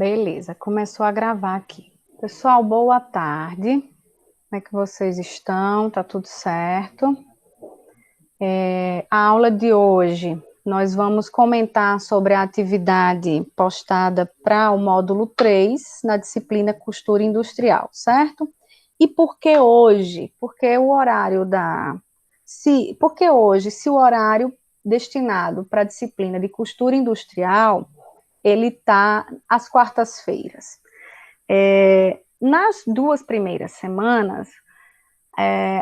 Beleza, começou a gravar aqui. Pessoal, boa tarde. Como é que vocês estão? Tá tudo certo? A aula de hoje, nós vamos comentar sobre a atividade postada para o módulo 3, na disciplina Costura Industrial, certo? E por que hoje? Porque o horário Porque hoje, se o horário destinado para a disciplina de Costura Industrial ele está às quartas-feiras. Nas 2 primeiras semanas,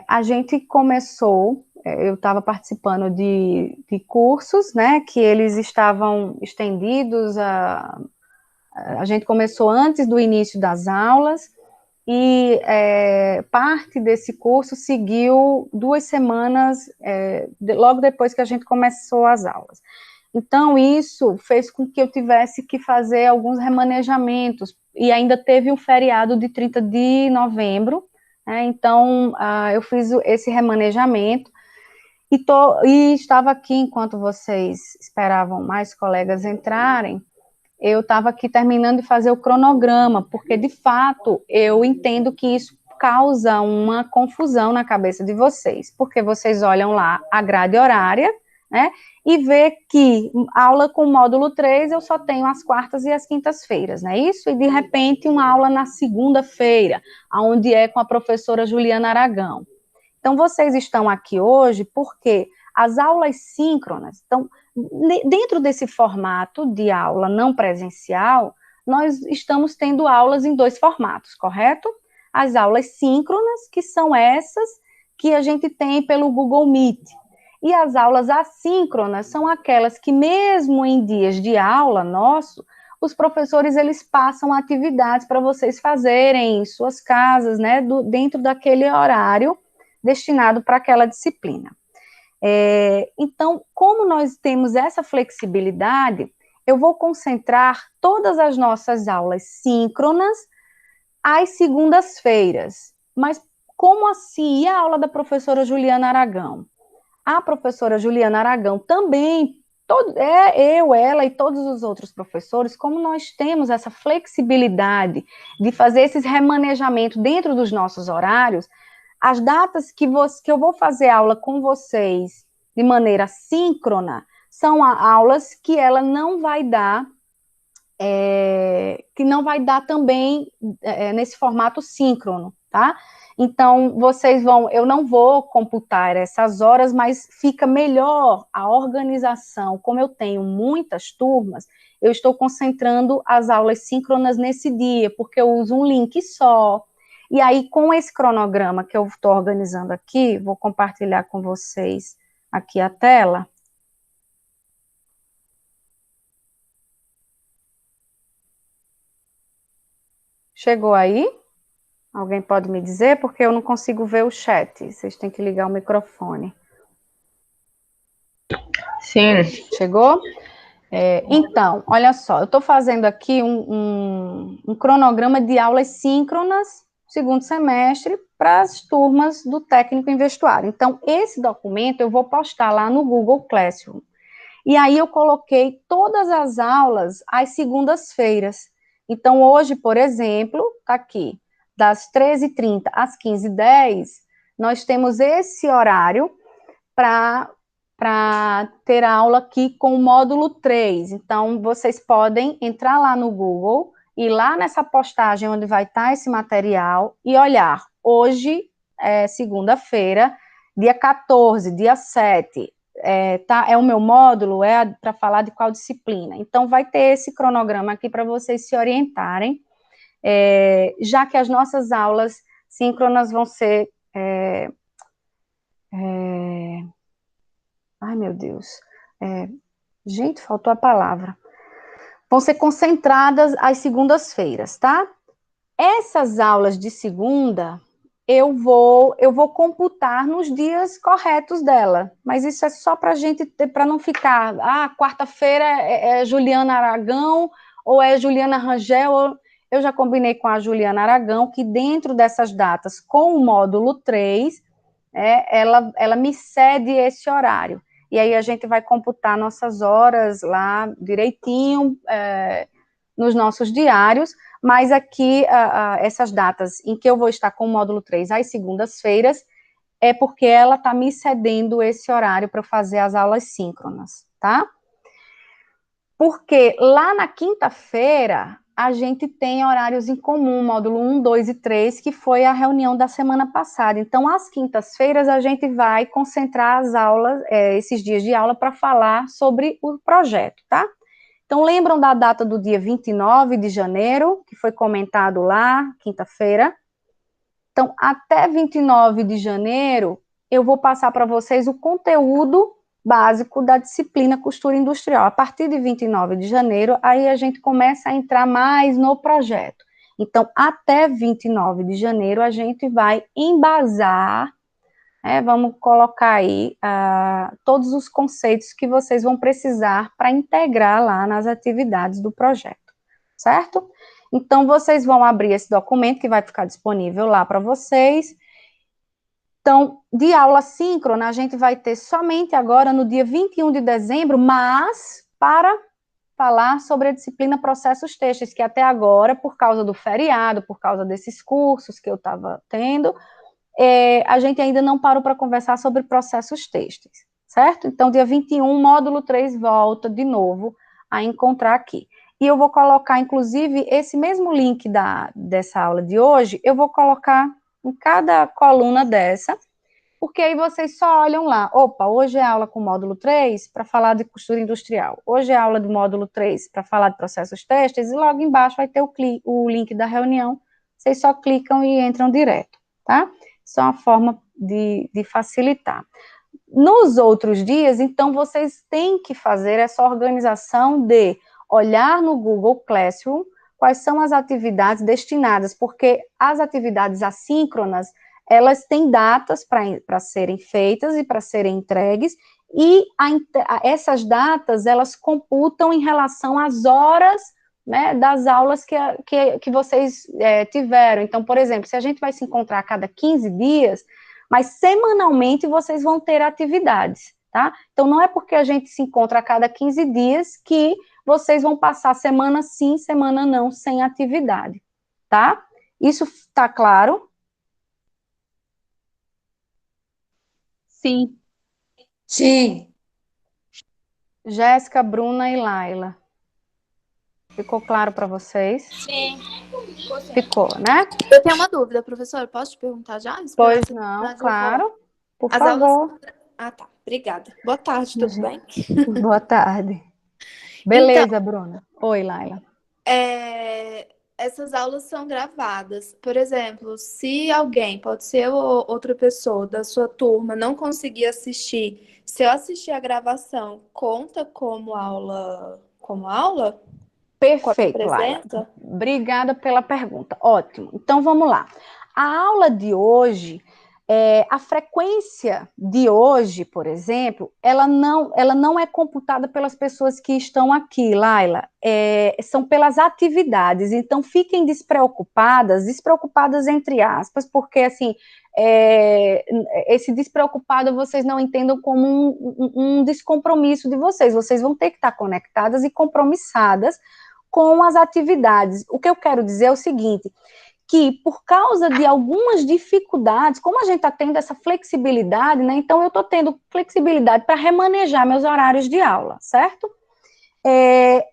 a gente começou, eu estava participando de cursos, né, que eles estavam estendidos, a gente começou antes do início das aulas, e parte desse curso seguiu 2 semanas, logo depois que a gente começou as aulas. Então, isso fez com que eu tivesse que fazer alguns remanejamentos, e ainda teve o feriado de 30 de novembro, né, então eu fiz esse remanejamento, e estava aqui, enquanto vocês esperavam mais colegas entrarem, eu estava aqui terminando de fazer o cronograma, porque, de fato, eu entendo que isso causa uma confusão na cabeça de vocês, porque vocês olham lá a grade horária, né, e vê que aula com módulo 3 eu só tenho as quartas e as quintas-feiras, não é isso? E, de repente, uma aula na segunda-feira, onde é com a professora Juliana Aragão. Então, vocês estão aqui hoje porque as aulas síncronas, então, dentro desse formato de aula não presencial, nós estamos tendo aulas em 2 formatos, correto? As aulas síncronas, que são essas que a gente tem pelo Google Meet, e as aulas assíncronas são aquelas que, mesmo em dias de aula nosso, os professores, eles passam atividades para vocês fazerem em suas casas, né, dentro daquele horário destinado para aquela disciplina. Então, como nós temos essa flexibilidade, eu vou concentrar todas as nossas aulas síncronas às segundas-feiras. Mas como assim? E a aula da professora Juliana Aragão? A professora Juliana Aragão também, ela e todos os outros professores, como nós temos essa flexibilidade de fazer esses remanejamentos dentro dos nossos horários, as datas que eu vou fazer aula com vocês de maneira síncrona são aulas que ela não vai dar, que não vai dar também nesse formato síncrono, tá? Então, eu não vou computar essas horas, mas fica melhor a organização. Como eu tenho muitas turmas, eu estou concentrando as aulas síncronas nesse dia, porque eu uso um link só. E aí, com esse cronograma que eu estou organizando aqui, vou compartilhar com vocês aqui a tela. Chegou aí? Alguém pode me dizer? Porque eu não consigo ver o chat. Vocês têm que ligar o microfone. Sim. Chegou? Então, olha só, eu estou fazendo aqui um cronograma de aulas síncronas, segundo semestre, para as turmas do técnico em vestuário. Então, esse documento eu vou postar lá no Google Classroom. E aí eu coloquei todas as aulas às segundas-feiras. Então, hoje, por exemplo, está aqui, das 13h30 às 15h10, nós temos esse horário para ter aula aqui com o módulo 3. Então, vocês podem entrar lá no Google, ir lá nessa postagem onde vai estar esse material e olhar. Hoje é segunda-feira, dia 14, dia 7, é o meu módulo, para falar de qual disciplina. Então, vai ter esse cronograma aqui para vocês se orientarem, já que as nossas aulas síncronas vão ser... Ai, meu Deus. Gente, faltou a palavra. Vão ser concentradas às segundas-feiras, tá? Essas aulas de segunda, eu vou computar nos dias corretos dela, mas isso é só para a gente, para não ficar, quarta-feira é Juliana Aragão, ou é Juliana Rangel. Eu já combinei com a Juliana Aragão que dentro dessas datas, com o módulo 3, ela me cede esse horário. E aí a gente vai computar nossas horas lá direitinho, nos nossos diários, mas aqui, essas datas em que eu vou estar com o módulo 3 às segundas-feiras, é porque ela está me cedendo esse horário para eu fazer as aulas síncronas, tá? Porque lá na quinta-feira, a gente tem horários em comum, módulo 1, 2 e 3, que foi a reunião da semana passada. Então, às quintas-feiras, a gente vai concentrar as aulas, esses dias de aula, para falar sobre o projeto, tá? Então, lembram da data do dia 29 de janeiro, que foi comentado lá, quinta-feira? Então, até 29 de janeiro, eu vou passar para vocês o conteúdo básico da disciplina costura industrial. A partir de 29 de janeiro, aí a gente começa a entrar mais no projeto. Então, até 29 de janeiro, a gente vai embasar, vamos colocar aí todos os conceitos que vocês vão precisar para integrar lá nas atividades do projeto, certo? Então, vocês vão abrir esse documento que vai ficar disponível lá para vocês. Então, de aula síncrona, a gente vai ter somente agora no dia 21 de dezembro, mas para falar sobre a disciplina Processos Têxteis, que até agora, por causa do feriado, por causa desses cursos que eu estava tendo, a gente ainda não parou para conversar sobre processos têxteis, certo? Então, dia 21, módulo 3 volta de novo a encontrar aqui. E eu vou colocar, inclusive, esse mesmo link dessa aula de hoje, eu vou colocar em cada coluna dessa, porque aí vocês só olham lá, opa, hoje é aula com módulo 3 para falar de costura industrial, hoje é aula do módulo 3 para falar de processos têxteis, e logo embaixo vai ter o link da reunião, vocês só clicam e entram direto, tá? Isso é uma forma de facilitar. Nos outros dias, então, vocês têm que fazer essa organização de olhar no Google Classroom quais são as atividades destinadas, porque as atividades assíncronas, elas têm datas para serem feitas e para serem entregues, e essas datas, elas computam em relação às horas, né, das aulas que vocês tiveram. Então, por exemplo, se a gente vai se encontrar a cada 15 dias, mas semanalmente vocês vão ter atividades, tá? Então, não é porque a gente se encontra a cada 15 dias que vocês vão passar semana sim, semana não, sem atividade, tá? Isso tá claro? Sim. Sim, Jéssica, Bruna e Laila. Ficou claro para vocês? Sim. Ficou, né? Eu tenho uma dúvida, professor. Posso te perguntar já? Pois Esperar você não, terminar de falar. claro. Por As aulas. favor. Ah, tá. Obrigada. Boa tarde, tudo bem? Boa tarde. Então, Beleza, Bruna. Oi, Laila. essas aulas são gravadas. Por exemplo, se alguém, pode ser outra pessoa da sua turma, não conseguir assistir, se eu assistir a gravação, conta como aula? Como aula? Como Perfeito, Laila. presença? Obrigada pela pergunta. Ótimo. Então, vamos lá. A aula de hoje, a frequência de hoje, por exemplo, ela não é computada pelas pessoas que estão aqui, Laila. São pelas atividades. Então, fiquem despreocupadas entre aspas, porque, assim, esse despreocupado vocês não entendam como um descompromisso de vocês. Vocês vão ter que estar conectadas e compromissadas com as atividades. O que eu quero dizer é o seguinte, que por causa de algumas dificuldades, como a gente está tendo essa flexibilidade, né, então eu estou tendo flexibilidade para remanejar meus horários de aula, certo?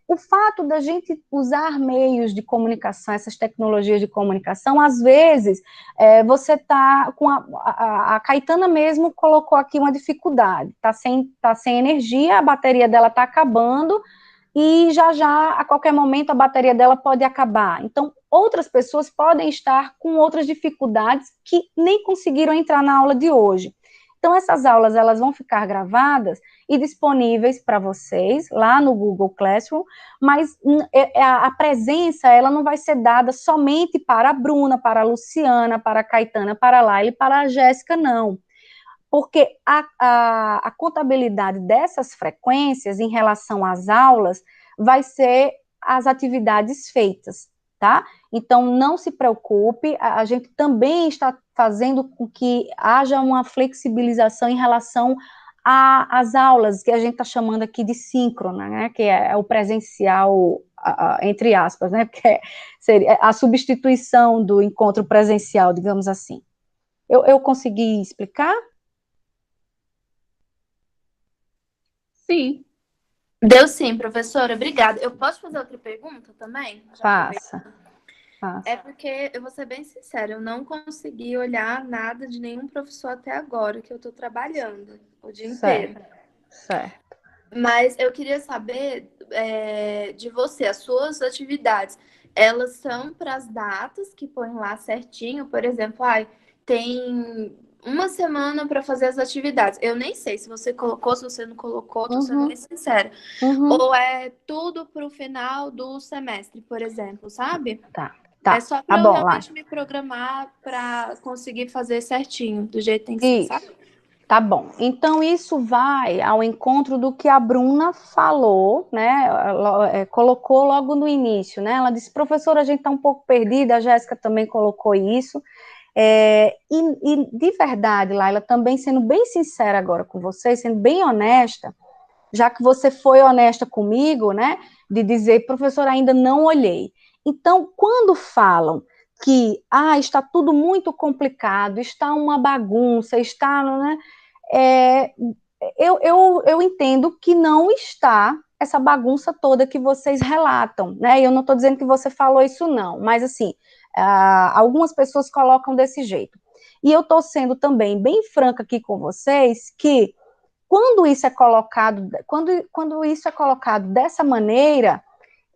O fato da gente usar meios de comunicação, essas tecnologias de comunicação, às vezes, você está com a Caetana mesmo colocou aqui uma dificuldade, tá sem energia, a bateria dela está acabando, e já, a qualquer momento, a bateria dela pode acabar. Então, outras pessoas podem estar com outras dificuldades que nem conseguiram entrar na aula de hoje. Então, essas aulas, elas vão ficar gravadas e disponíveis para vocês, lá no Google Classroom, mas a presença, ela não vai ser dada somente para a Bruna, para a Luciana, para a Caetana, para a Laila e para a Jéssica, não. Porque a contabilidade dessas frequências em relação às aulas vai ser as atividades feitas, tá? Então, não se preocupe, a gente também está fazendo com que haja uma flexibilização em relação as aulas que a gente está chamando aqui de síncrona, né, que é o presencial, entre aspas, né, porque seria a substituição do encontro presencial, digamos assim. Eu consegui explicar? Sim. Deu sim, professora. Obrigada. Eu posso fazer outra pergunta também? Faça. É porque, eu vou ser bem sincera, eu não consegui olhar nada de nenhum professor até agora, que eu estou trabalhando o dia inteiro. Certo. Mas eu queria saber de você, as suas atividades, elas são para as datas que põem lá certinho? Por exemplo, tem uma semana para fazer as atividades. Eu nem sei se você colocou, se você não colocou, tô sendo bem sincera. Ou é tudo para o final do semestre, por exemplo, sabe? Tá. É só para eu bom, realmente me programar para conseguir fazer certinho, do jeito que tem que ser, sabe? Tá bom. Então, isso vai ao encontro do que a Bruna falou, né? Colocou logo no início, né? Ela disse, professora, a gente está um pouco perdida, a Jéssica também colocou isso. E de verdade, Laila, também sendo bem sincera agora com vocês, sendo bem honesta, já que você foi honesta comigo, né? De dizer, professora, ainda não olhei. Então, quando falam que está tudo muito complicado, está uma bagunça, está, né? Eu entendo que não está essa bagunça toda que vocês relatam, né? Eu não estou dizendo que você falou isso, não, mas assim, algumas pessoas colocam desse jeito. E eu estou sendo também bem franca aqui com vocês que quando isso é colocado, quando isso é colocado dessa maneira,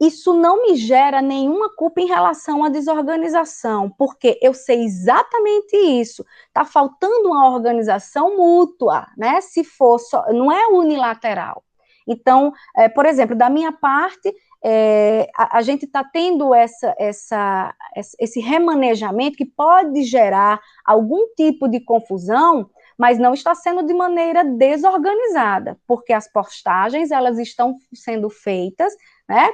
isso não me gera nenhuma culpa em relação à desorganização, porque eu sei exatamente isso. Está faltando uma organização mútua, né? Se for só, não é unilateral. Então, por exemplo, da minha parte, a gente está tendo esse remanejamento que pode gerar algum tipo de confusão, mas não está sendo de maneira desorganizada, porque as postagens elas estão sendo feitas, né,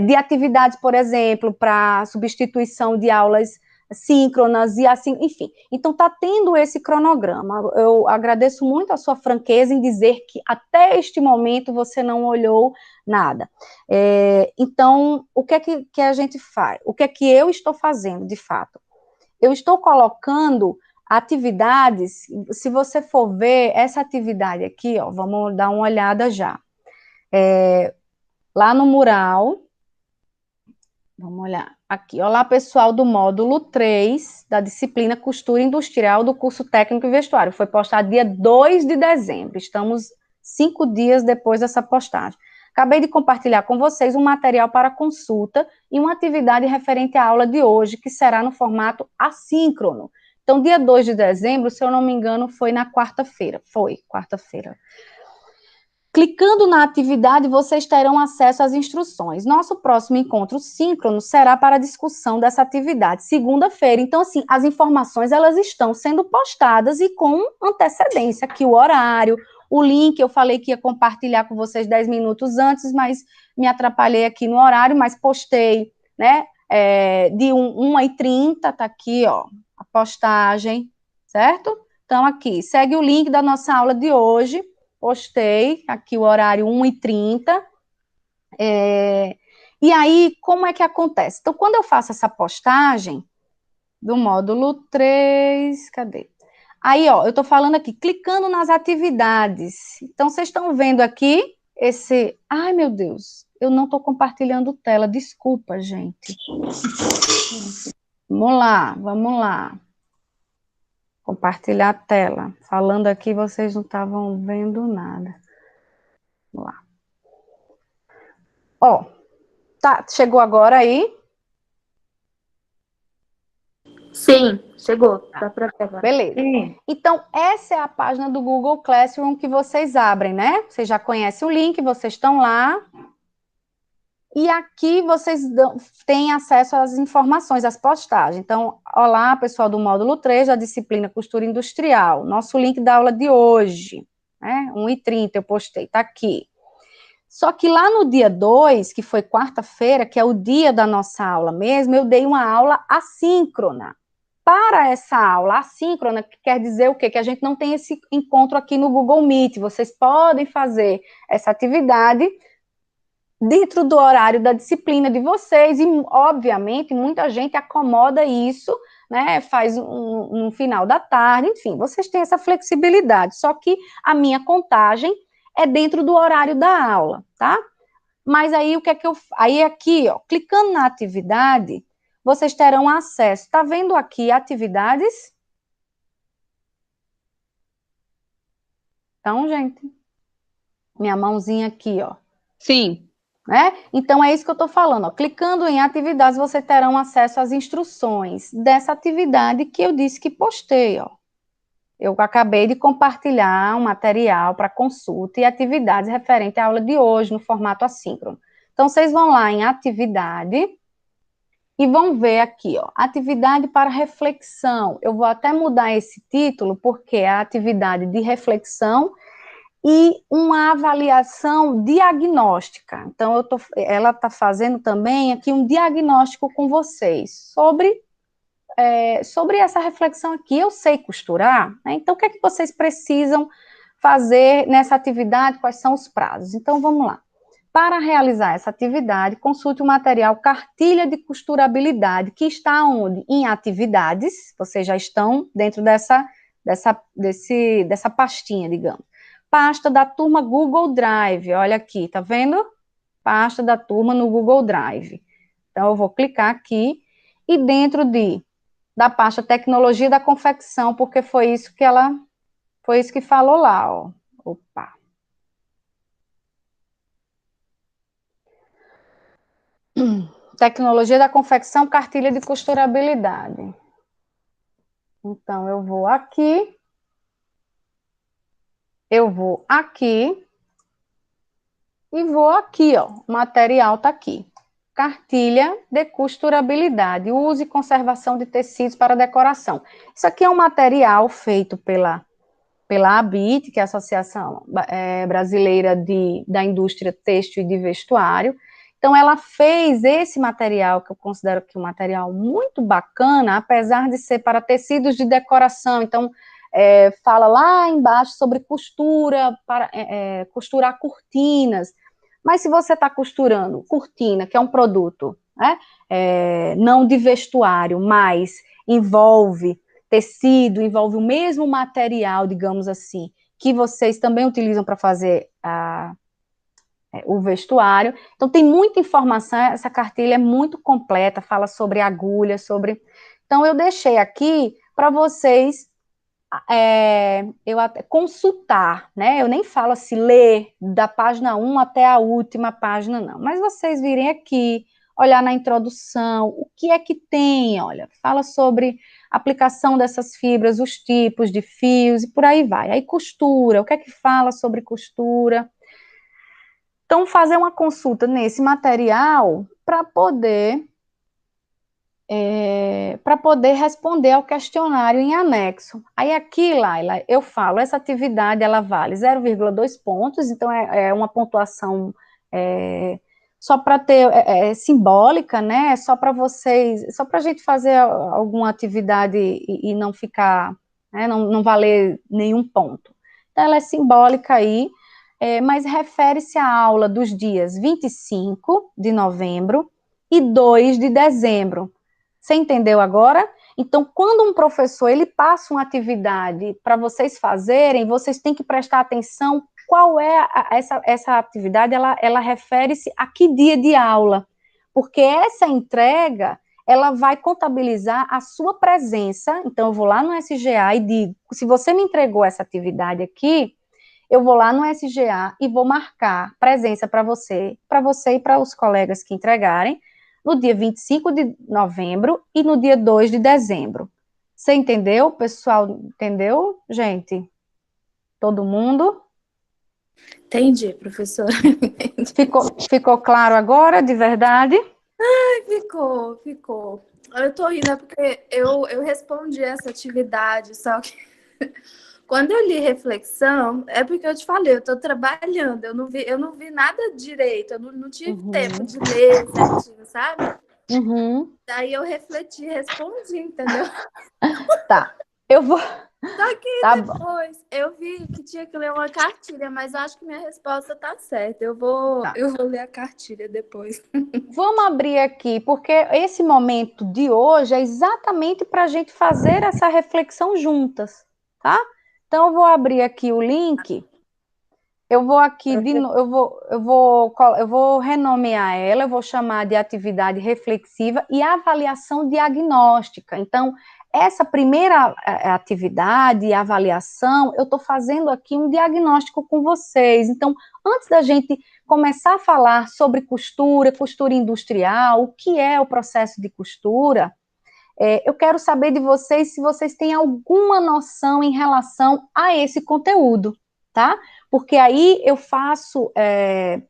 de atividades, por exemplo, para substituição de aulas síncronas e assim, enfim. Então, está tendo esse cronograma. Eu agradeço muito a sua franqueza em dizer que até este momento você não olhou nada. Então, o que é que a gente faz? O que é que eu estou fazendo, de fato? Eu estou colocando atividades, se você for ver essa atividade aqui, ó, vamos dar uma olhada já. Lá no mural, vamos olhar aqui. Olá, pessoal do módulo 3 da disciplina Costura Industrial do curso Técnico e Vestuário. Foi postado dia 2 de dezembro. Estamos 5 dias depois dessa postagem. Acabei de compartilhar com vocês um material para consulta e uma atividade referente à aula de hoje, que será no formato assíncrono. Então, dia 2 de dezembro, se eu não me engano, foi na quarta-feira. Foi, quarta-feira. Clicando na atividade, vocês terão acesso às instruções. Nosso próximo encontro síncrono será para a discussão dessa atividade, segunda-feira. Então, assim, as informações, elas estão sendo postadas e com antecedência. Aqui o horário, o link, eu falei que ia compartilhar com vocês 10 minutos antes, mas me atrapalhei aqui no horário, mas postei, né, de 1h30, tá aqui, ó, a postagem, certo? Então, aqui, segue o link da nossa aula de hoje. Postei aqui o horário 1h30. E aí, como é que acontece? Então, quando eu faço essa postagem do módulo 3, cadê? Aí, ó, eu tô falando aqui, clicando nas atividades. Então, vocês estão vendo aqui esse... Ai, meu Deus, eu não tô compartilhando tela, desculpa, gente. Vamos lá. Compartilhar a tela. Falando aqui, vocês não estavam vendo nada. Vamos lá. Ó, tá, chegou agora aí? Sim, chegou. Dá pra ver agora. Beleza. Então, essa é a página do Google Classroom que vocês abrem, né? Vocês já conhecem o link, vocês estão lá. E aqui vocês têm acesso às informações, às postagens. Então, olá, pessoal do módulo 3 da disciplina Costura Industrial. Nosso link da aula de hoje, né? 1h30 eu postei, tá aqui. Só que lá no dia 2, que foi quarta-feira, que é o dia da nossa aula mesmo, eu dei uma aula assíncrona. para essa aula assíncrona, que quer dizer o quê? Que a gente não tem esse encontro aqui no Google Meet, vocês podem fazer essa atividade dentro do horário da disciplina de vocês, e, obviamente, muita gente acomoda isso, né, faz no final da tarde, enfim, vocês têm essa flexibilidade, só que a minha contagem é dentro do horário da aula, tá? Mas aí, o que é que eu... Aí, aqui, ó, clicando na atividade, vocês terão acesso, tá vendo aqui atividades? Então, gente, minha mãozinha aqui, ó. Sim. Né? Então, é isso que eu estou falando. Ó. Clicando em atividades, você terão acesso às instruções dessa atividade que eu disse que postei. Ó. Eu acabei de compartilhar um material para consulta e atividades referente à aula de hoje, no formato assíncrono. Então, vocês vão lá em atividade e vão ver aqui, ó, atividade para reflexão. Eu vou até mudar esse título, porque é a atividade de reflexão e uma avaliação diagnóstica. Então, ela está fazendo também aqui um diagnóstico com vocês sobre essa reflexão aqui. Eu sei costurar, né? Então, o que é que vocês precisam fazer nessa atividade? Quais são os prazos? Então, vamos lá. Para realizar essa atividade, consulte o material Cartilha de Costurabilidade, que está onde? Em atividades, vocês já estão dentro dessa pastinha, digamos. Pasta da turma Google Drive, olha aqui, tá vendo? Pasta da turma no Google Drive. Então, eu vou clicar aqui, e dentro da pasta Tecnologia da Confecção, porque foi isso que falou lá, ó. Opa. Tecnologia da Confecção, Cartilha de Costurabilidade. Então, eu vou aqui, e vou aqui, ó, o material tá aqui. Cartilha de Costurabilidade, uso e conservação de tecidos para decoração. Isso aqui é um material feito pela ABIT, que é a Associação Brasileira da Indústria Têxtil e de Vestuário. Então, ela fez esse material, que eu considero que um material muito bacana, apesar de ser para tecidos de decoração. Então, fala lá embaixo sobre costura, para costurar cortinas. Mas se você está costurando cortina, que é um produto, né, não de vestuário, mas envolve tecido, envolve o mesmo material, digamos assim, que vocês também utilizam para fazer o vestuário. Então, tem muita informação, essa cartilha é muito completa, fala sobre agulha, sobre... Então, eu deixei aqui para vocês consultar, né? Eu nem falo assim, ler da página 1 até a última página, não. Mas vocês virem aqui, olhar na introdução, o que é que tem, olha, fala sobre aplicação dessas fibras, os tipos de fios e por aí vai. Aí costura, o que é que fala sobre costura? Então, fazer uma consulta nesse material para poder responder ao questionário em anexo. Aí aqui, Laila, eu falo, essa atividade, ela vale 0,2 pontos, então é uma pontuação só para ter, simbólica, né, só para vocês, só para a gente fazer alguma atividade e não ficar, né, não valer nenhum ponto. Então, ela é simbólica aí, mas refere-se à aula dos dias 25 de novembro e 2 de dezembro. Você entendeu agora? Então, quando um professor ele passa uma atividade para vocês fazerem, vocês têm que prestar atenção qual é essa atividade, ela refere-se a que dia de aula, porque essa entrega, ela vai contabilizar a sua presença. Então, eu vou lá no SGA e digo, se você me entregou essa atividade aqui, eu vou lá no SGA e vou marcar presença para você e para os colegas que entregarem, no dia 25 de novembro e no dia 2 de dezembro. Você entendeu, pessoal? Entendeu, gente? Todo mundo? Entendi, professora. Ficou claro agora, de verdade? Ficou. Eu tô rindo porque eu respondi essa atividade, só que quando eu li reflexão, é porque eu te falei, eu tô trabalhando, eu não vi nada direito, eu não tive tempo de ler certinho, sabe? Uhum. Daí eu refleti e respondi, entendeu? Tá. Eu vou. Só que Tá bom. depois eu vi que tinha que ler uma cartilha, mas eu acho que minha resposta tá certa. Tá. Eu vou ler a cartilha depois. Vamos abrir aqui, porque esse momento de hoje é exatamente para a gente fazer essa reflexão juntas, tá? Então, eu vou abrir aqui o link. Eu vou aqui eu vou renomear ela, eu vou chamar de atividade reflexiva e avaliação diagnóstica. Então, essa primeira atividade e avaliação, eu estou fazendo aqui um diagnóstico com vocês. Então, antes da gente começar a falar sobre costura, costura industrial, o que é o processo de costura, eu quero saber de vocês se vocês têm alguma noção em relação a esse conteúdo, tá? Porque aí eu faço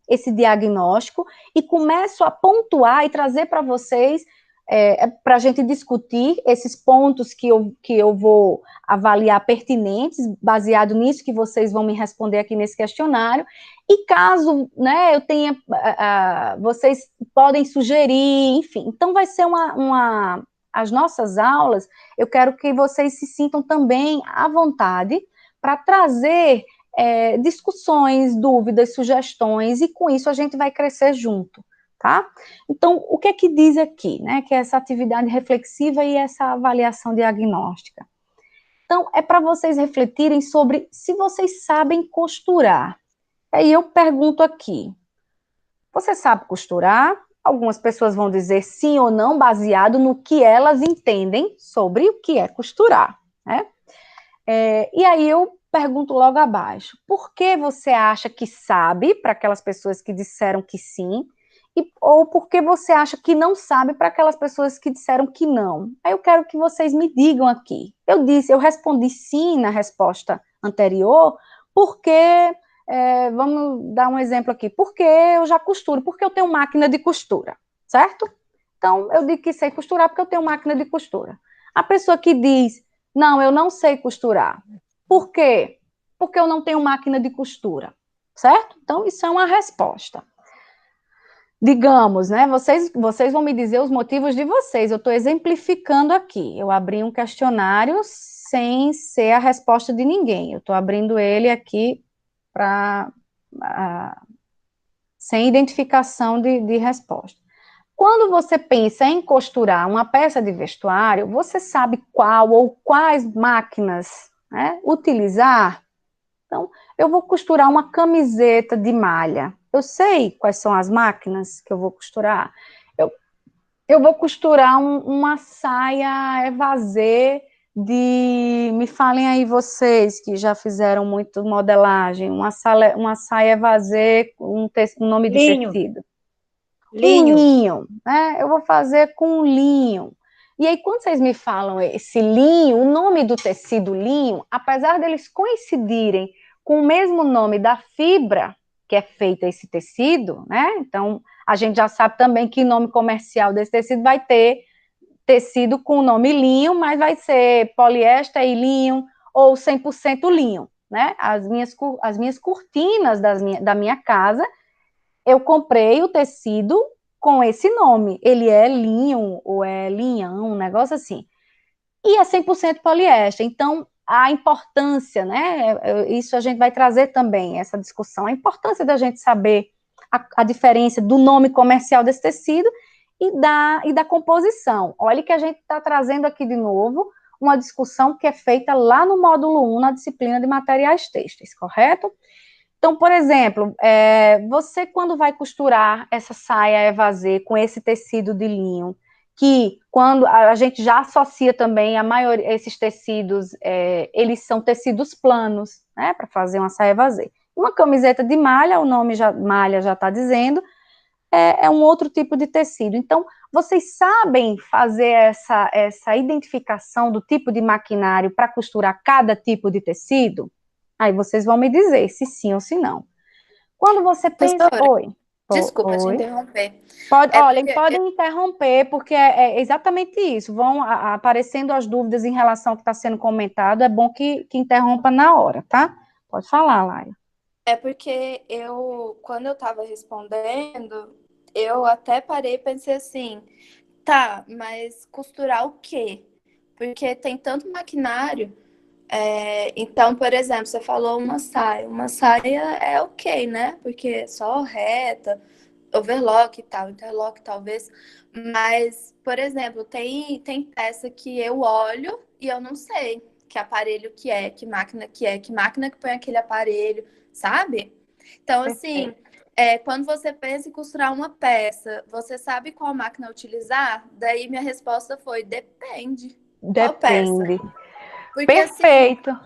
esse diagnóstico e começo a pontuar e trazer para vocês, para a gente discutir esses pontos que eu vou avaliar pertinentes, baseado nisso que vocês vão me responder aqui nesse questionário. E caso, né, eu tenha, vocês podem sugerir, enfim. Então vai ser as nossas aulas, eu quero que vocês se sintam também à vontade para trazer discussões, dúvidas, sugestões, e com isso a gente vai crescer junto, tá? Então, o que é que diz aqui, né? Que é essa atividade reflexiva e essa avaliação diagnóstica. Então, é para vocês refletirem sobre se vocês sabem costurar. Aí eu pergunto aqui, você sabe costurar? Algumas pessoas vão dizer sim ou não, baseado no que elas entendem sobre o que é costurar, né? E aí eu pergunto logo abaixo, por que você acha que sabe, para aquelas pessoas que disseram que sim, ou por que você acha que não sabe, para aquelas pessoas que disseram que não? Aí eu quero que vocês me digam aqui. Eu respondi sim na resposta anterior, porque vamos dar um exemplo aqui. Porque eu já costuro, porque eu tenho máquina de costura, certo? Então, eu digo que sei costurar porque eu tenho máquina de costura. A pessoa que diz, não, eu não sei costurar. Por quê? Porque eu não tenho máquina de costura, certo? Então, isso é uma resposta. Digamos, né? Vocês vão me dizer os motivos de vocês. Eu estou exemplificando aqui. Eu abri um questionário sem ser a resposta de ninguém. Eu estou abrindo ele aqui para sem identificação de resposta. Quando você pensa em costurar uma peça de vestuário, você sabe qual ou quais máquinas, né, utilizar? Então, eu vou costurar uma camiseta de malha. Eu sei quais são as máquinas que eu vou costurar. Eu, eu vou costurar uma saia evasê me falem aí vocês que já fizeram muito modelagem, uma saia evasê com um nome de Linho, tecido. Um linho. linho, né? Eu vou fazer com linho. E aí, quando vocês me falam esse linho, o nome do tecido linho, apesar deles coincidirem com o mesmo nome da fibra que é feita esse tecido, né? Então, a gente já sabe também que o nome comercial desse tecido vai ter tecido com o nome linho, mas vai ser poliéster e linho ou 100% linho, né? As minhas cortinas da minha casa, eu comprei o tecido com esse nome. Ele é linho ou é linhão, um negócio assim. E é 100% poliéster. Então, a importância, né? Isso a gente vai trazer também, essa discussão. A importância da gente saber a diferença do nome comercial desse tecido e da composição. Olha que a gente está trazendo aqui de novo uma discussão que é feita lá no módulo 1, na disciplina de materiais têxteis, correto? Então, por exemplo, você quando vai costurar essa saia evasê com esse tecido de linho, que quando a gente já associa também a maioria, esses tecidos, eles são tecidos planos, né, para fazer uma saia evasê. Uma camiseta de malha, o nome malha já está dizendo, é um outro tipo de tecido. Então, vocês sabem fazer essa identificação do tipo de maquinário para costurar cada tipo de tecido? Aí vocês vão me dizer se sim ou se não. Quando você pensa. Professora, Oi. desculpa te Oi. interromper. É Olhem, porque podem interromper, porque é exatamente isso. Vão aparecendo as dúvidas em relação ao que está sendo comentado. É bom que interrompa na hora, tá? Pode falar, Laia. quando eu estava respondendo, eu até parei e pensei assim, Tá, mas costurar o quê? Porque tem tanto maquinário. Então, por exemplo, você falou uma saia. Uma saia é ok, né? Porque é só reta, overlock e tal, interlock talvez. Mas, por exemplo, tem peça que eu olho e eu não sei que aparelho que máquina que põe aquele aparelho, sabe? Então, assim, Perfeito. quando você pensa em costurar uma peça, você sabe qual máquina utilizar? Daí minha resposta foi: depende. Qual peça? Depende. Porque assim, Perfeito.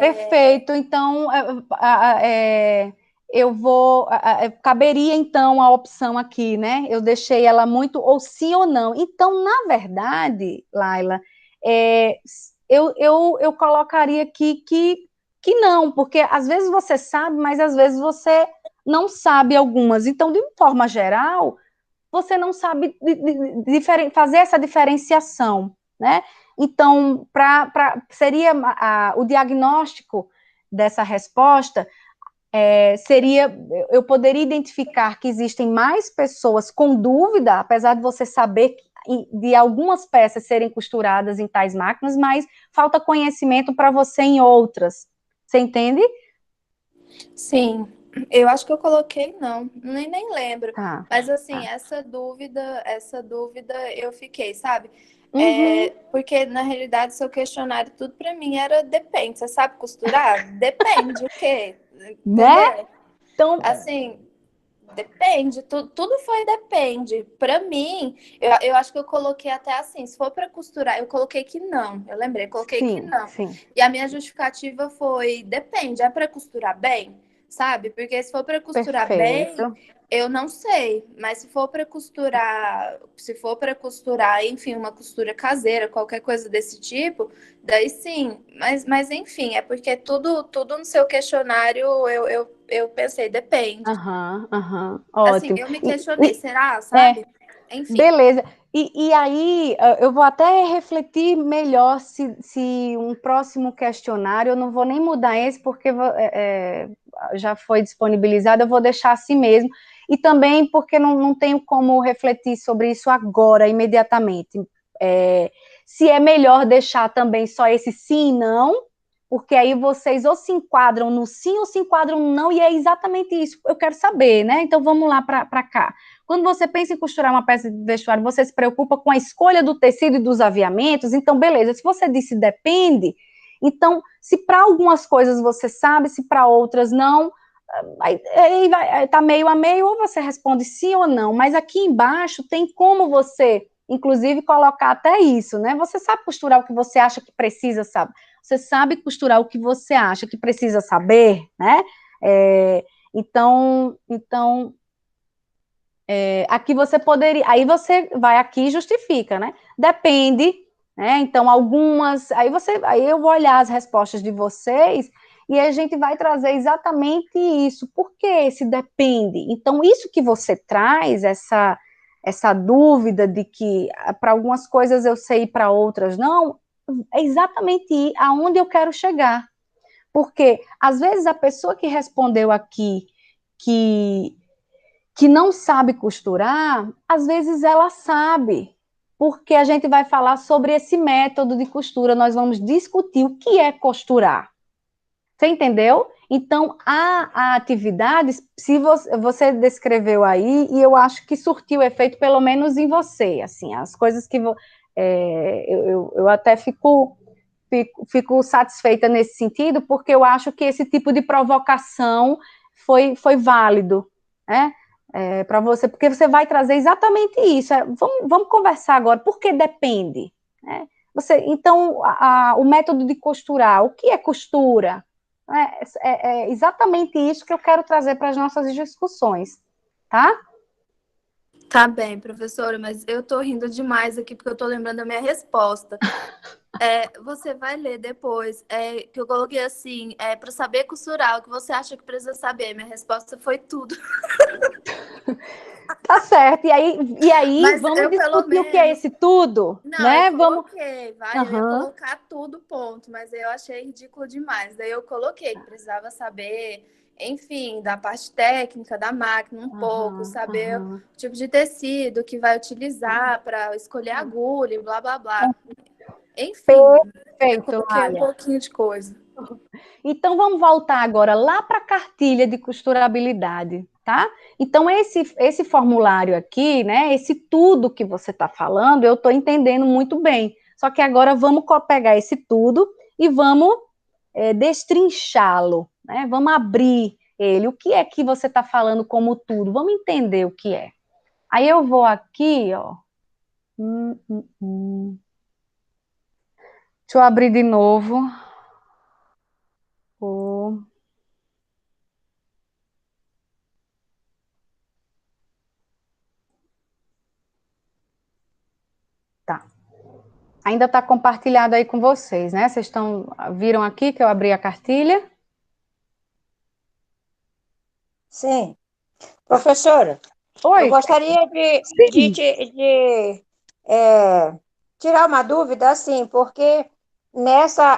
Perfeito. Então, eu vou. Caberia, então, a opção aqui, né? Eu deixei ela muito ou sim ou não. Então, na verdade, Laila, é, eu colocaria aqui que não, porque às vezes você sabe, mas às vezes você não sabe algumas. Então, de forma geral, você não sabe fazer essa diferenciação, né? Então, seria o diagnóstico dessa resposta seria, eu poderia identificar que existem mais pessoas com dúvida, apesar de você saber de algumas peças serem costuradas em tais máquinas, mas falta conhecimento para você em outras. Você entende? sim, eu acho que eu coloquei não, nem lembro. Tá, Mas assim, tá. essa dúvida eu fiquei, sabe? Uhum, Porque na realidade seu questionário tudo para mim era depende. Você sabe costurar? Depende o quê? né? Entendeu? Então, Assim, depende, tudo foi depende. Para mim, eu acho que eu coloquei até assim, se for para costurar, eu coloquei que não. Eu lembrei, coloquei que sim, não. sim. E a minha justificativa foi, depende, é para costurar bem, sabe? Porque se for para costurar bem, Perfeito. eu não sei, mas se for para costurar, enfim, uma costura caseira, qualquer coisa desse tipo, daí sim. Mas enfim, é porque tudo no seu questionário eu pensei, depende. Aham, aham, Assim, ótimo. eu me questionei, será, É, sabe? Enfim. beleza. E aí, eu vou até refletir melhor se um próximo questionário, eu não vou nem mudar esse, porque já foi disponibilizado, eu vou deixar assim mesmo. E também porque não tenho como refletir sobre isso agora, imediatamente. É, se é melhor deixar também só esse sim e não, porque aí vocês ou se enquadram no sim ou se enquadram no não, e é exatamente isso que eu quero saber, né? Então vamos lá para cá. Quando você pensa em costurar uma peça de vestuário, você se preocupa com a escolha do tecido e dos aviamentos, então beleza, se você disse depende, então se para algumas coisas você sabe, se para outras não, aí vai, tá meio a meio, ou você responde sim ou não, mas aqui embaixo tem como você, inclusive, colocar até isso, né? Você sabe costurar o que você acha que precisa, sabe? Você sabe costurar o que você acha que precisa saber, né? Aqui você poderia, aí você vai aqui e justifica, né? Depende, né? Então, aí eu vou olhar as respostas de vocês e a gente vai trazer exatamente isso. Por que esse depende? Então, isso que você traz, essa dúvida de que para algumas coisas eu sei e para outras não, é exatamente aonde eu quero chegar. Porque, às vezes, a pessoa que respondeu aqui que não sabe costurar, às vezes ela sabe, porque a gente vai falar sobre esse método de costura, nós vamos discutir o que é costurar. Você entendeu? Então, a atividade, se você descreveu aí, e eu acho que surtiu efeito, pelo menos em você, assim, as coisas que eu até fico satisfeita nesse sentido, porque eu acho que esse tipo de provocação foi válido, né? Para você, porque você vai trazer exatamente isso. Vamos conversar agora, por que depende? Né? Então, o método de costurar, o que é costura? É exatamente isso que eu quero trazer para as nossas discussões, tá? Tá bem, professora, mas eu tô rindo demais aqui porque eu tô lembrando da minha resposta. Você vai ler depois, que eu coloquei assim, para saber costurar, o que você acha que precisa saber? Minha resposta foi tudo. Tá certo. E aí Mas vamos eu, pelo discutir o que é menos, esse tudo, não, eu né? Vamos. coloquei, vai, eu ia Aham. colocar tudo, ponto, mas eu achei ridículo demais. Daí eu coloquei que precisava saber, enfim, da parte técnica da máquina um pouco, Aham, saber o aham. tipo de tecido que vai utilizar para escolher a agulha, e blá blá blá. Enfim, eu Perfeito, coloquei um Lália. pouquinho de coisa. Então, vamos voltar agora lá para a cartilha de costurabilidade, tá? Então, esse formulário aqui, né? Esse tudo que você está falando, eu estou entendendo muito bem. Só que agora vamos pegar esse tudo e vamos destrinchá-lo, né? Vamos abrir ele. O que é que você está falando como tudo? Vamos entender o que é. Aí eu vou aqui, ó. Deixa eu abrir de novo. Oh, tá. Ainda está compartilhado aí com vocês, né? Viram aqui que eu abri a cartilha? Sim. Professora, eu Oi, gostaria sim. é, tirar uma dúvida, assim, porque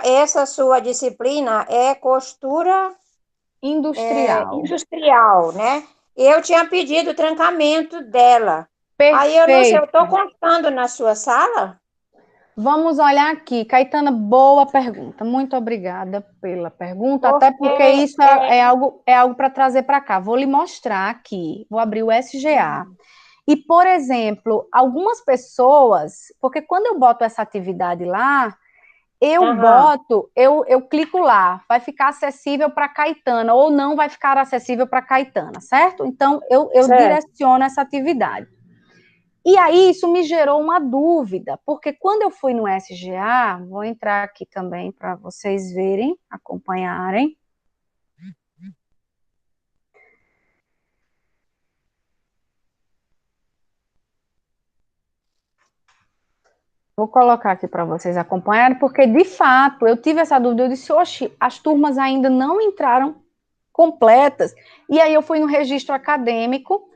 essa sua disciplina é costura Industrial. industrial, né? Eu tinha pedido o trancamento dela. Aí eu não sei, eu estou Perfeito. constando na sua sala? Vamos olhar aqui. Caetana, boa pergunta. Muito obrigada pela pergunta, até porque Porque isso é algo para trazer para cá. Vou lhe mostrar aqui. Vou abrir o SGA. E, por exemplo, algumas pessoas, porque quando eu boto essa atividade lá, aham, eu clico lá, vai ficar acessível para Caetana, ou não vai ficar acessível para Caetana, certo? Então, eu certo. direciono essa atividade. E aí, isso me gerou uma dúvida, porque quando eu fui no SGA, vou entrar aqui também para vocês verem, acompanharem. Vou colocar aqui para vocês acompanharem, porque de fato eu tive essa dúvida. Eu disse, oxe, as turmas ainda não entraram completas. E aí eu fui no registro acadêmico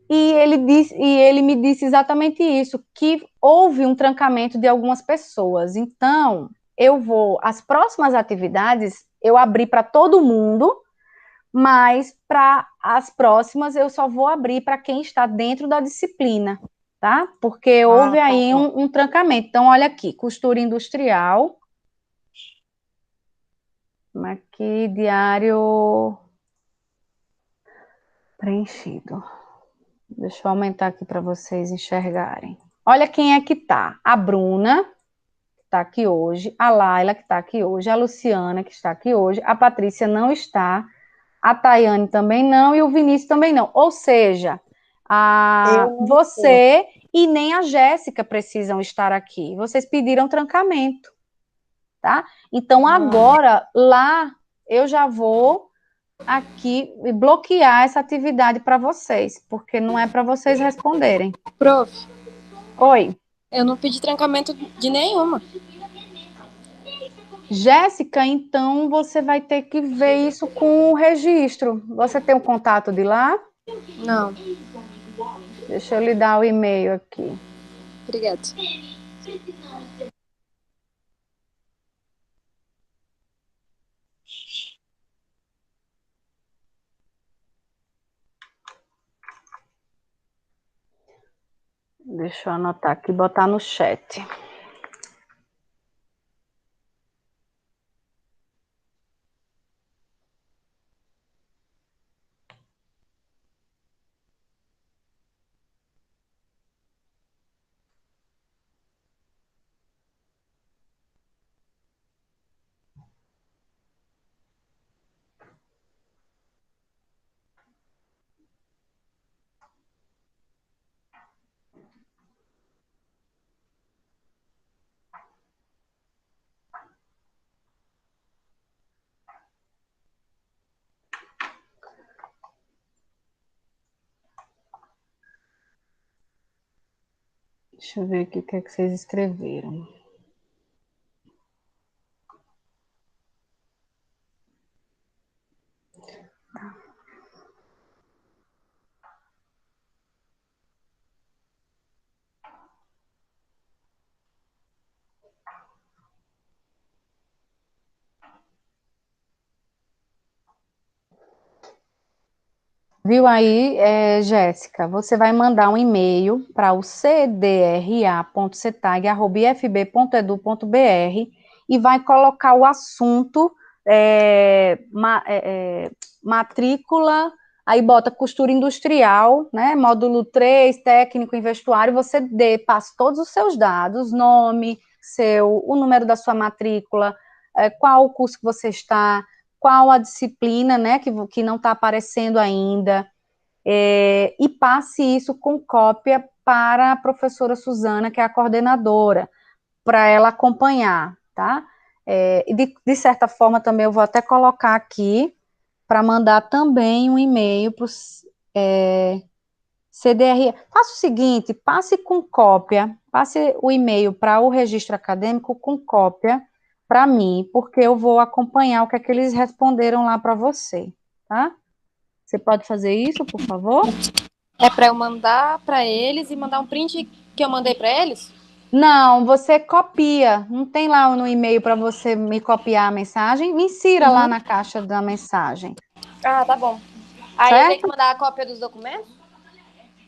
e ele me disse exatamente isso, que houve um trancamento de algumas pessoas. Então, as próximas atividades eu abri para todo mundo, mas para as próximas eu só vou abrir para quem está dentro da disciplina, tá? Porque Ah, houve tá aí bom. um trancamento. Então, olha aqui, costura industrial, aqui, diário preenchido. Deixa eu aumentar aqui para vocês enxergarem. Olha quem é que tá. A Bruna, que está aqui hoje, a Laila, que está aqui hoje, a Luciana, que está aqui hoje, a Patrícia não está, a Tayane também não e o Vinícius também não. Ou seja, Eu não estou. você e nem a Jéssica precisam estar aqui. Vocês pediram trancamento, tá? Então Ah, agora lá eu já vou aqui bloquear essa atividade para vocês, porque não é para vocês responderem. Prof, Oi, eu não pedi trancamento de nenhuma. Jéssica, então você vai ter que ver isso com o registro. Você tem o contato de lá? Não, Deixa eu lhe dar o e-mail aqui. obrigada. Deixa eu anotar aqui e botar no chat. Deixa eu ver aqui o que é que vocês escreveram. Viu aí, Jéssica? Você vai mandar um e-mail para o cdra.cetag@ifb.edu.br e vai colocar o assunto matrícula, aí bota costura industrial, né? Módulo 3, técnico em vestuário, você passa todos os seus dados, nome, o número da sua matrícula, qual o curso que você está, qual a disciplina, né, que não está aparecendo ainda, e passe isso com cópia para a professora Suzana, que é a coordenadora, para ela acompanhar, tá? E de certa forma também eu vou até colocar aqui para mandar também um e-mail para o CDR. Faça o seguinte, passe com cópia, passe o e-mail para o registro acadêmico com cópia para mim, porque eu vou acompanhar o que é que eles responderam lá para você, tá? Você pode fazer isso, por favor? É para eu mandar para eles e mandar um print que eu mandei para eles? Não, você copia. Não tem lá no e-mail para você me copiar a mensagem? Me insira lá na caixa da mensagem, Ah, tá bom. Aí eu tenho que certo? mandar a cópia dos documentos?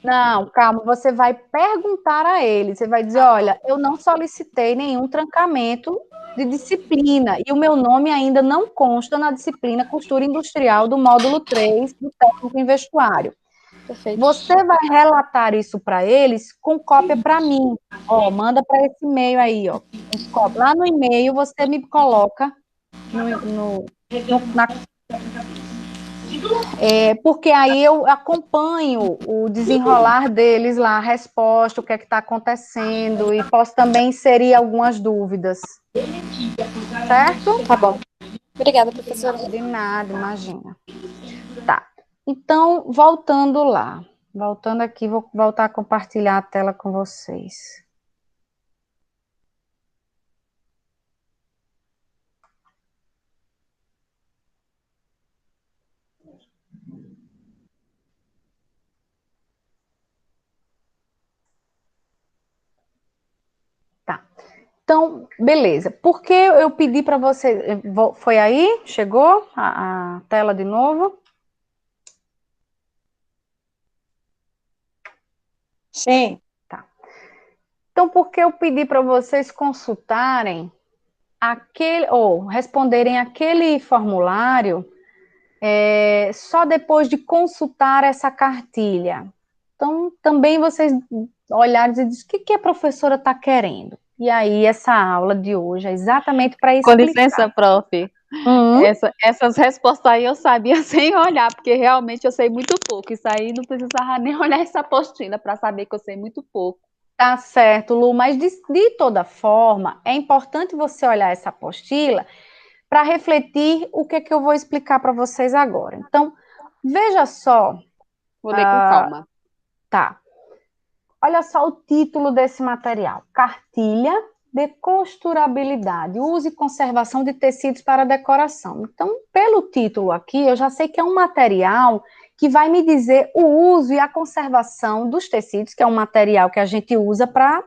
Não, calma, você vai perguntar a ele. Você vai dizer: olha, eu não solicitei nenhum trancamento de disciplina e o meu nome ainda não consta na disciplina Costura Industrial do módulo 3 do técnico em vestuário. Perfeito. Você vai relatar isso para eles com cópia para mim. Ó, manda para esse e-mail aí, ó. Lá no e-mail você me coloca na porque aí eu acompanho o desenrolar deles lá, a resposta, o que é que está acontecendo, e posso também inserir algumas dúvidas. Certo? Tá bom. Obrigada, professora. De nada, imagina. Tá. Então, voltando lá. Voltando aqui, vou voltar a compartilhar a tela com vocês. Tá. Então, beleza. Por que eu pedi para você... Foi aí? Chegou a tela de novo? Sim. Tá. Então, por que eu pedi para vocês consultarem ou responderem aquele formulário só depois de consultar essa cartilha? Então, também vocês olharem e dizer o que a professora está querendo. E aí, essa aula de hoje é exatamente para Com explicar. licença, prof. Essas respostas aí eu sabia sem olhar, porque realmente eu sei muito pouco. Isso aí não precisava nem olhar essa apostila para saber que eu sei muito pouco. Tá certo, Lu, mas de toda forma, é importante você olhar essa apostila para refletir o que é que eu vou explicar para vocês agora. Então, veja só, Vou ler com calma. tá? Olha só o título desse material: Cartilha de Costurabilidade, uso e conservação de tecidos para decoração. Então, pelo título aqui, eu já sei que é um material que vai me dizer o uso e a conservação dos tecidos, que é um material que a gente usa para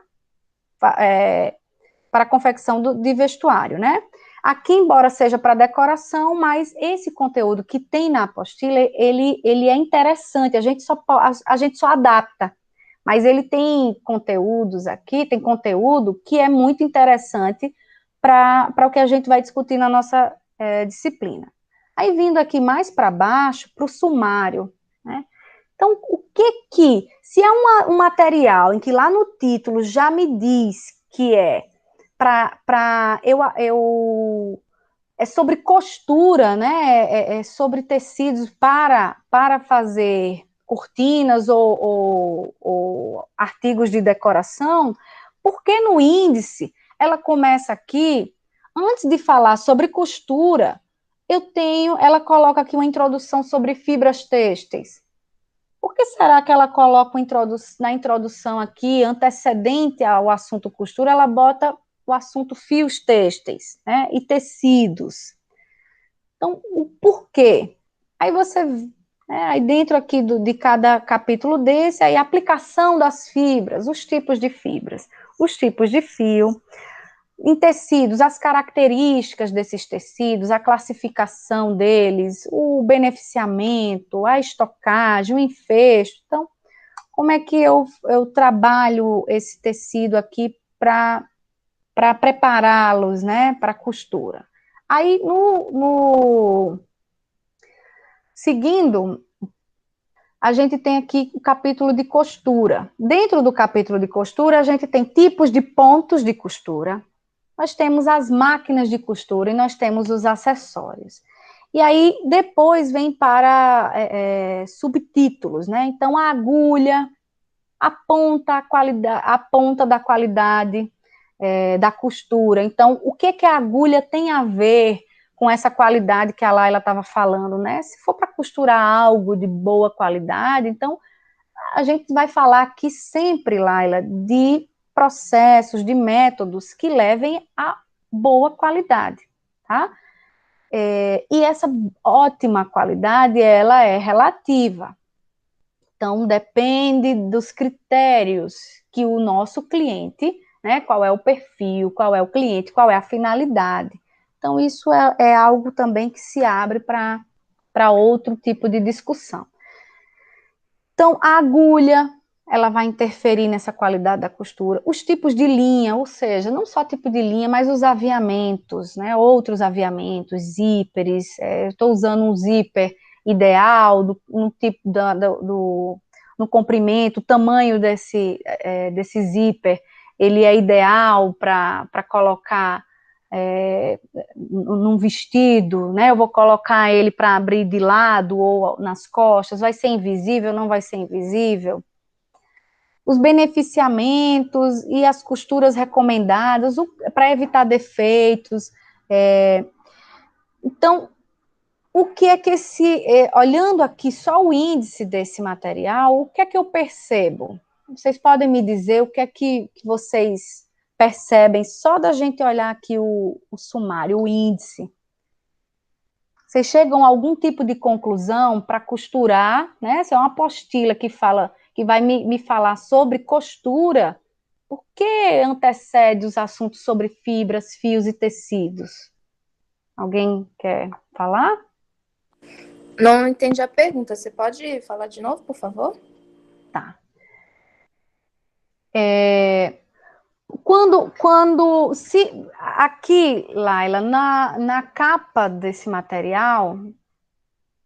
a confecção de vestuário, né? Aqui, embora seja para decoração, mas esse conteúdo que tem na apostila, ele é interessante, a gente só adapta. Mas ele tem conteúdos aqui, tem conteúdo que é muito interessante para o que a gente vai discutir na nossa disciplina. Aí, vindo aqui mais para baixo, para o sumário, né? Então, se é um material em que lá no título já me diz que é é sobre costura, né? É sobre tecidos para fazer cortinas ou artigos de decoração, porque no índice ela começa aqui, antes de falar sobre costura, ela coloca aqui uma introdução sobre fibras têxteis. Por que será que ela coloca na introdução aqui, antecedente ao assunto costura, ela bota o assunto fios têxteis, né, e tecidos? Então, o porquê? Aí aí dentro aqui de cada capítulo desse, aí a aplicação das fibras, os tipos de fibras, os tipos de fio, em tecidos, as características desses tecidos, a classificação deles, o beneficiamento, a estocagem, o enfecho. Então, como é que eu trabalho esse tecido aqui para prepará-los, né, para a costura? Aí, seguindo, a gente tem aqui o capítulo de costura. Dentro do capítulo de costura, a gente tem tipos de pontos de costura, nós temos as máquinas de costura e nós temos os acessórios. E aí, depois vem para subtítulos, né? Então, a agulha aponta a ponta da qualidade da costura. Então, o que a agulha tem a ver com essa qualidade que a Laila estava falando, né? Se for para costurar algo de boa qualidade, então, a gente vai falar aqui sempre, Laila, de processos, de métodos que levem a boa qualidade, tá? E essa ótima qualidade, ela é relativa. Então, depende dos critérios que o nosso cliente, né, qual é o perfil, qual é o cliente, qual é a finalidade. Então, isso é algo também que se abre para outro tipo de discussão. Então, a agulha, ela vai interferir nessa qualidade da costura. Os tipos de linha, ou seja, não só tipo de linha, mas os aviamentos, né? Outros aviamentos, zíperes. Estou usando um zíper ideal, no comprimento, o tamanho desse zíper, ele é ideal para colocar num vestido, né? Eu vou colocar ele para abrir de lado ou nas costas, vai ser invisível, não vai ser invisível? Os beneficiamentos e as costuras recomendadas para evitar defeitos. Então, o que é que olhando aqui só o índice desse material, o que é que eu percebo? Vocês podem me dizer o que é que vocês percebem só da gente olhar aqui o sumário, o índice? Vocês chegam a algum tipo de conclusão para costurar, né? Essa é uma apostila que vai me falar sobre costura. Por que antecede os assuntos sobre fibras, fios e tecidos? Alguém quer falar? Não entendi a pergunta. Você pode falar de novo, por favor? Tá. Aqui, Laila, na capa desse material,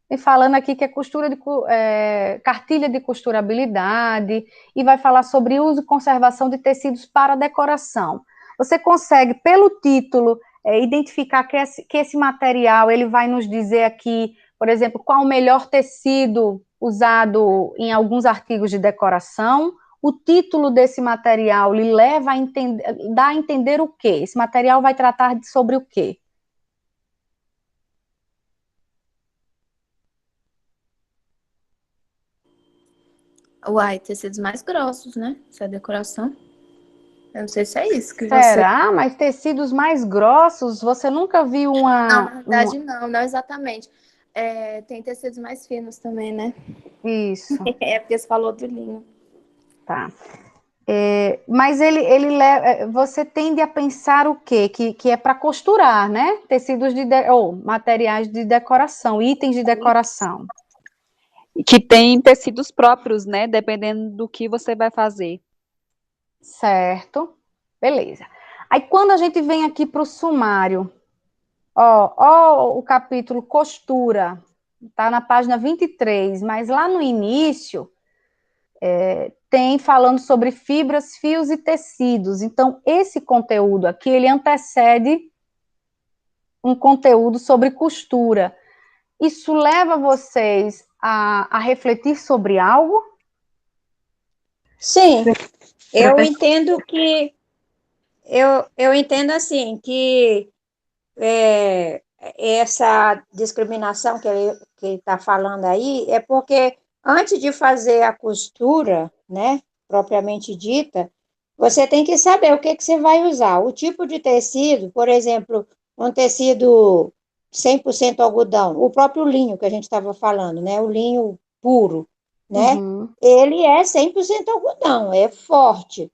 e falando aqui que é cartilha de costurabilidade, e vai falar sobre uso e conservação de tecidos para decoração. Você consegue, pelo título, identificar que esse material, ele vai nos dizer aqui, por exemplo, qual o melhor tecido usado em alguns artigos de decoração. O título desse material lhe leva a dá a entender o quê? Esse material vai tratar sobre o quê? Uai, tecidos mais grossos, né? Essa é a decoração. Eu não sei se é isso que Será? Mas tecidos mais grossos, você nunca viu Não, na verdade não exatamente. Tem tecidos mais finos também, né? Isso. É porque você falou do linho. Tá. Mas você tende a pensar o quê? Que é para costurar, né? Tecidos ou materiais de decoração, itens de decoração. Que tem tecidos próprios, né? Dependendo do que você vai fazer. Certo. Beleza. Aí, quando a gente vem aqui para o sumário, ó o capítulo costura, tá na página 23, mas lá no início, tem falando sobre fibras, fios e tecidos. Então, esse conteúdo aqui, ele antecede um conteúdo sobre costura. Isso leva vocês a refletir sobre algo? Sim, eu entendo que eu entendo assim que essa discriminação que ele está falando aí é porque antes de fazer a costura, né, propriamente dita, você tem que saber o que você vai usar. O tipo de tecido, por exemplo, um tecido 100% algodão, o próprio linho que a gente estava falando, né, o linho puro, né, Uhum. ele é 100% algodão, é forte.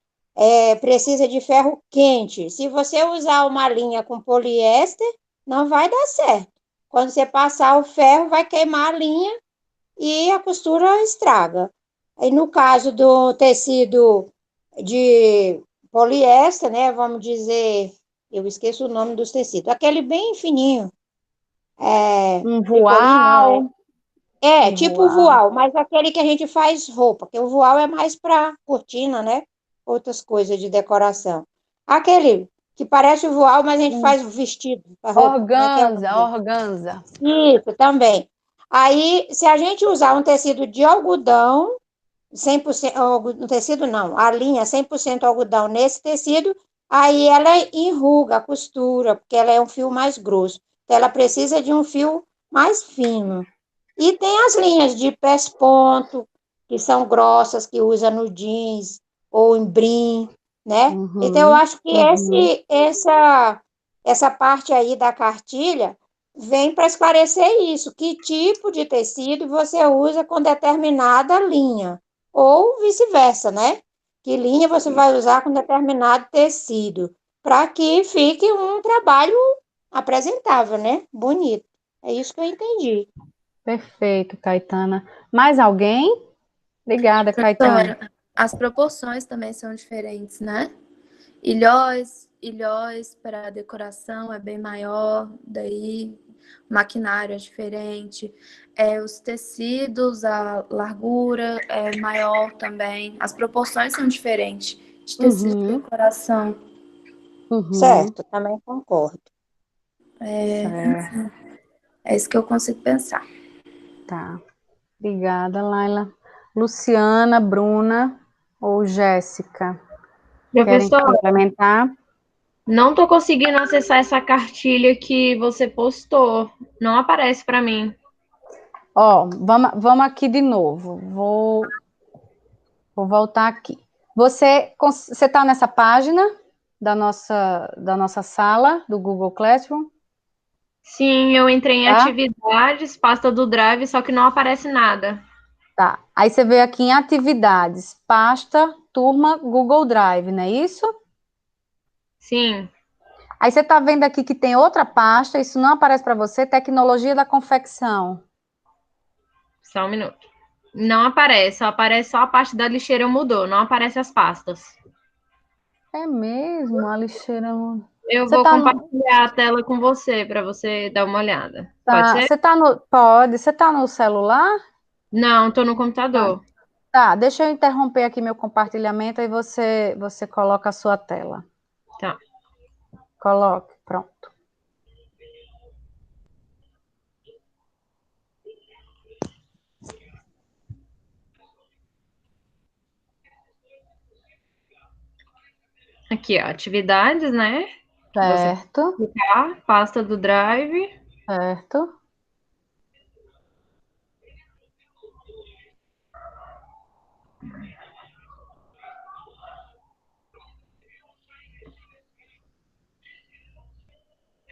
precisa de ferro quente. Se você usar uma linha com poliéster, não vai dar certo. Quando você passar o ferro, vai queimar a linha e a costura estraga. E no caso do tecido de poliéster, né, vamos dizer, eu esqueço o nome dos tecidos, aquele bem fininho, Um tricoline, não, voal, um tipo voal. voal, mas aquele que a gente faz roupa, que o voal é mais para cortina, né? Outras coisas de decoração. Aquele que parece o voal, mas a gente Um faz vestido para roupa. Como é que é o nome organza, dele? organza. Isso, também. Aí, se a gente usar um tecido de algodão, 100% no tecido não, a linha 100% algodão nesse tecido, aí ela enruga a costura, porque ela é um fio mais grosso. Então, ela precisa de um fio mais fino. E tem as linhas de pés-ponto, que são grossas, que usa no jeans ou em brim, né? Então, eu Uhum, acho que uhum. essa parte aí da cartilha vem para esclarecer isso, que tipo de tecido você usa com determinada linha, ou vice-versa, né? Que linha você vai usar com determinado tecido, para que fique um trabalho apresentável, né? Bonito. É isso que eu entendi. Perfeito, Caetana. Mais alguém? Obrigada, Caetana. Professora, as proporções também são diferentes, né? Ilhóis para decoração é bem maior, daí o maquinário é diferente. Os tecidos, a largura é maior também. As proporções são diferentes de tecido de Uhum, decoração. uhum. Certo, também concordo. Certo, É isso que eu consigo pensar. tá. Obrigada, Laila. Luciana, Bruna ou Jéssica, querem Professor, complementar? não estou conseguindo acessar essa cartilha que você postou. Não aparece para mim. Ó, vamos aqui de novo. Vou voltar aqui. Você está nessa página da nossa sala do Google Classroom, Sim, eu entrei em tá? atividades, pasta do Drive, só que não aparece nada. Tá. Aí você veio aqui em atividades, pasta, turma, Google Drive, não é isso? Sim, Aí você está vendo aqui que tem outra pasta, isso não aparece para você, tecnologia da confecção. só um minuto. Não aparece, só a parte da lixeira mudou, não aparece as pastas. É mesmo, Alexandre. Eu Você vou tá no, compartilhar a tela com você para você dar uma olhada. Pode tá, ser? você tá no, pode, você tá no celular? Não, estou no Tá. computador. Tá, deixa eu interromper aqui meu compartilhamento e você coloca a sua tela. Tá. Coloque, pronto. Aqui, ó, atividades, né? Que você Certo, clicar, pasta do Drive. certo.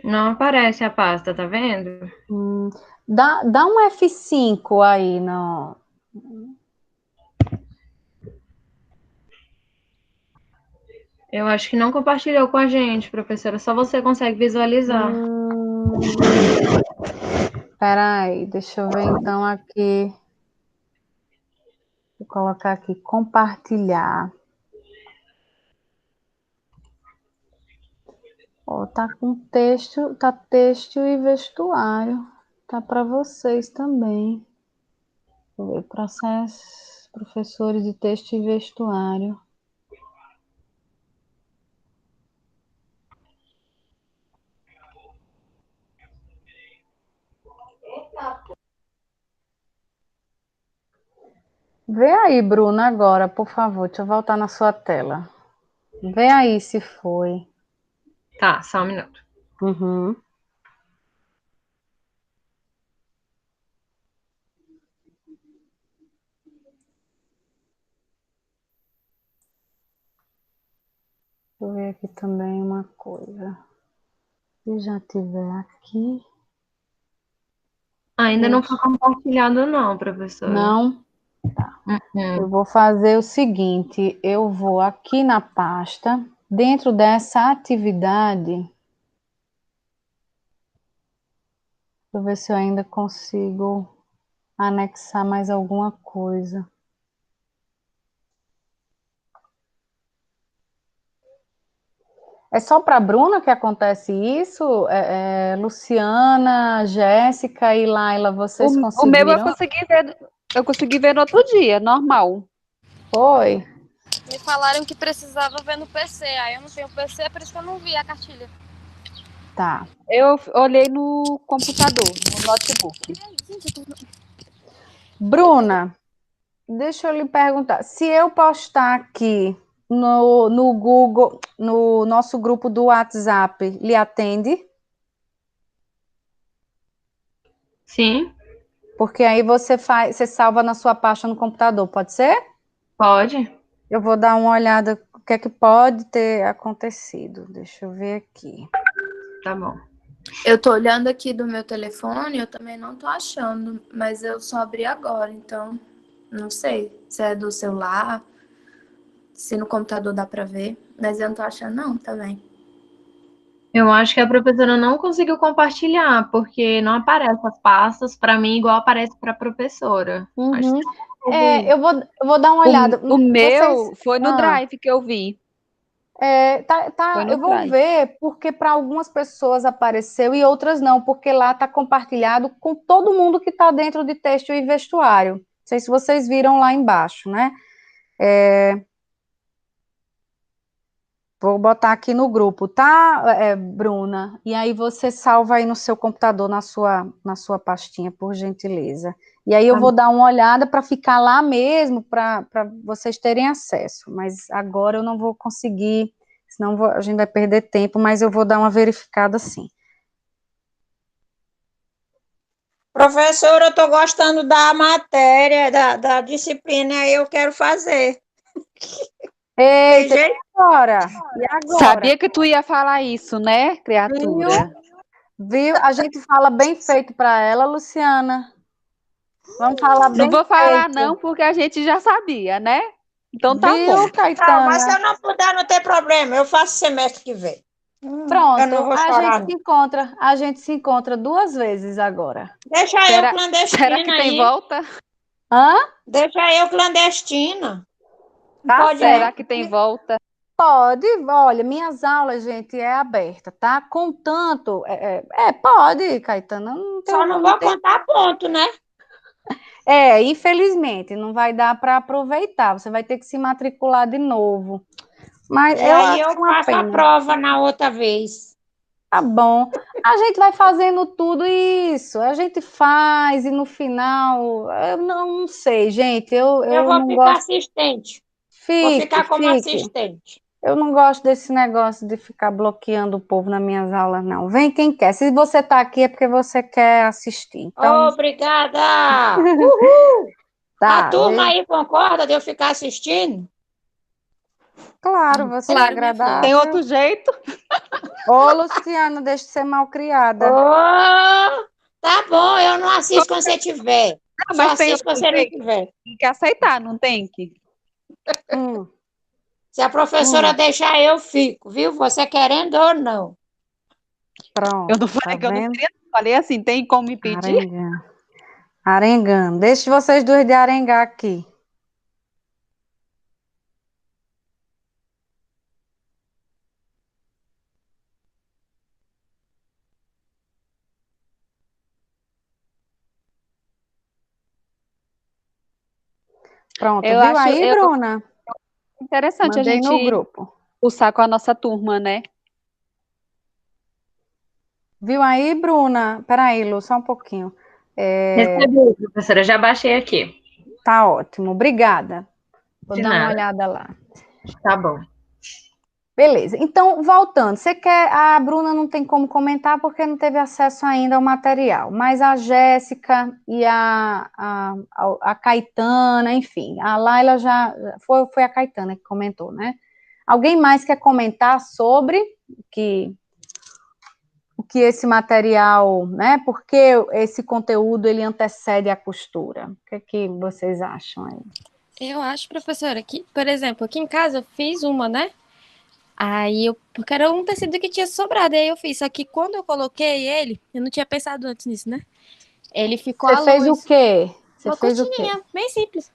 Não aparece a pasta, tá vendo? Dá um F5 aí no. Eu acho que não compartilhou com a gente, professora. Só você consegue visualizar. Peraí, deixa eu ver então aqui. Vou colocar aqui, compartilhar. Ó, tá com texto, tá texto e vestuário. Tá para vocês também. Deixa eu ver, processo, professores de texto e vestuário. Vê aí, Bruna, agora, por favor. Deixa eu voltar na sua tela. Vê aí se foi. Tá, só um minuto. Uhum. Deixa eu ver aqui também uma coisa. Se já tiver aqui. Ainda não foi Deixa. compartilhado, não, professora. Não. Eu vou fazer o seguinte, eu vou aqui na pasta, dentro dessa atividade, deixa eu ver se eu ainda consigo anexar mais alguma coisa. É só para a Bruna que acontece isso? Luciana, Jéssica e Laila, vocês O meu conseguiram? eu consegui ver no outro dia, normal. Foi? Me falaram que precisava ver no PC. Aí eu não tenho PC, por isso que eu não vi a cartilha. Tá. Eu olhei no computador, no notebook. Bruna, deixa eu lhe perguntar. Se eu postar aqui no Google, no nosso grupo do WhatsApp, lhe atende? Sim, Porque aí você salva na sua pasta no computador, pode ser? pode. Eu vou dar uma olhada o que é que pode ter acontecido. Deixa eu ver aqui. Tá bom. Eu tô olhando aqui do meu telefone, eu também não tô achando, mas eu só abri agora, então não sei se é do celular, se no computador dá pra ver, mas eu não tô achando não também. Eu acho que a professora não conseguiu compartilhar, porque não aparece as pastas para mim igual aparece para a professora. Acho Uhum. que teve isso. Eu vou dar uma olhada. O Vocês. meu foi no Ah, Drive que eu vi. Foi no eu vou Drive. ver, porque para algumas pessoas apareceu e outras não, porque lá está compartilhado com todo mundo que está dentro de texto e vestuário. Não sei se vocês viram lá embaixo, né? Vou botar aqui no grupo, tá, Bruna? E aí você salva aí no seu computador, na sua pastinha, por gentileza. E aí eu Tá vou dar uma olhada para ficar lá mesmo, para vocês terem acesso. Mas agora eu não vou conseguir, senão a gente vai perder tempo, mas eu vou dar uma verificada sim. Professora, eu estou gostando da matéria, da disciplina, eu quero fazer. Tem Eita, e jeito? agora? E agora? Sabia que tu ia falar isso, né, Viu? criatura? Viu? A gente fala bem feito para ela, Luciana. Vamos falar Não bem vou falar não, feito. porque a gente já sabia, né? Então tá bom. Viu, Não, mas se Caetana? eu não puder, não tem problema. Eu faço semestre que vem. Eu não Pronto, vou chorar, não. a gente se encontra 2 vezes agora. Deixa eu Será, será que clandestina tem aí. volta? Hã? Deixa eu clandestina. Não Tá pode, não. Será certo. que tem volta? Pode, olha, minhas aulas, gente, é aberta, tá? Contanto, pode, Caetana, Só não não vou tem. contar ponto, né? Infelizmente, não vai dar para aproveitar, você vai ter que se matricular de novo. Mas E eu aí acho eu uma faço a pena. prova na outra vez. Tá bom. A gente vai fazendo tudo isso, a gente faz e no final, eu não sei, gente, Eu eu vou não ficar gosto. assistente. Vou Fique, ficar como fique. assistente. Eu não gosto desse negócio de ficar bloqueando o povo nas minhas aulas, não. Vem quem quer. Se você está aqui é porque você quer assistir. Então, Obrigada! Uhul! A tá. turma aí concorda de eu ficar assistindo? Claro, você é Claro, minha filha. Tem agradável. outro jeito? Ô, Luciana, deixa de ser malcriada. Oh, tá bom, eu não assisto quando você tiver. Não, Só mas tem assisto quando outro você não jeito. tiver. Tem que aceitar, não tem que? Hum, Se a professora hum, deixar, eu fico, viu? Você querendo ou não. Eu pronto, não tá falei que eu não vendo? queria, falei assim, tem como me pedir? Arengando. Arengando. Deixa vocês dois de arengar aqui. Pronto, Eu viu acho aí, Bruna? interessante a Mandei no gente grupo. pulsar com a nossa turma, né? Viu aí, Bruna? Peraí, Lu, só um pouquinho. Recebi, professora, já baixei aqui. Tá ótimo, obrigada. Vou De dar uma nada. olhada lá. Tá bom. Beleza, então, voltando, a Bruna não tem como comentar porque não teve acesso ainda ao material, mas a Jéssica e a Caetana, enfim, a Laila foi a Caetana que comentou, né? Alguém mais quer comentar sobre o que esse material, né? Por que esse conteúdo ele antecede a costura? O que é que vocês acham aí? Eu acho, professora, que, por exemplo, aqui em casa eu fiz uma, né? Porque era um tecido que tinha sobrado, aí eu fiz. Só que quando eu coloquei ele, eu não tinha pensado antes nisso, né? Ele ficou Você à fez o luz. quê? Você Uma fez o quê? cortininha, bem simples.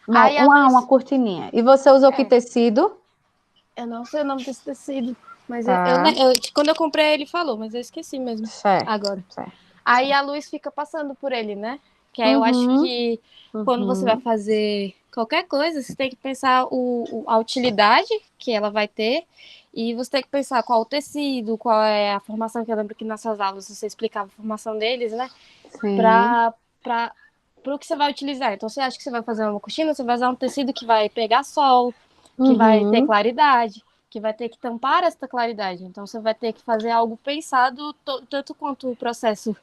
Não, Aí a luz. uma cortininha. E você usou que É, tecido? eu não sei o nome desse tecido. Mas Tá, quando eu comprei, ele falou, mas eu esqueci mesmo. certo, Agora. certo. Aí a luz fica passando por ele, né? Que aí eu acho Uhum, que quando você vai uhum. fazer qualquer coisa, você tem que pensar a utilidade que ela vai ter e você tem que pensar qual o tecido, qual é a formação, que eu lembro que nas suas aulas você explicava a formação deles, né? Sim. Para o que você vai utilizar. Então, você acha que você vai fazer uma cortina, você vai usar um tecido que vai pegar sol, que vai ter Uhum. claridade, que vai ter que tampar essa claridade. Então, você vai ter que fazer algo pensado tanto quanto o processo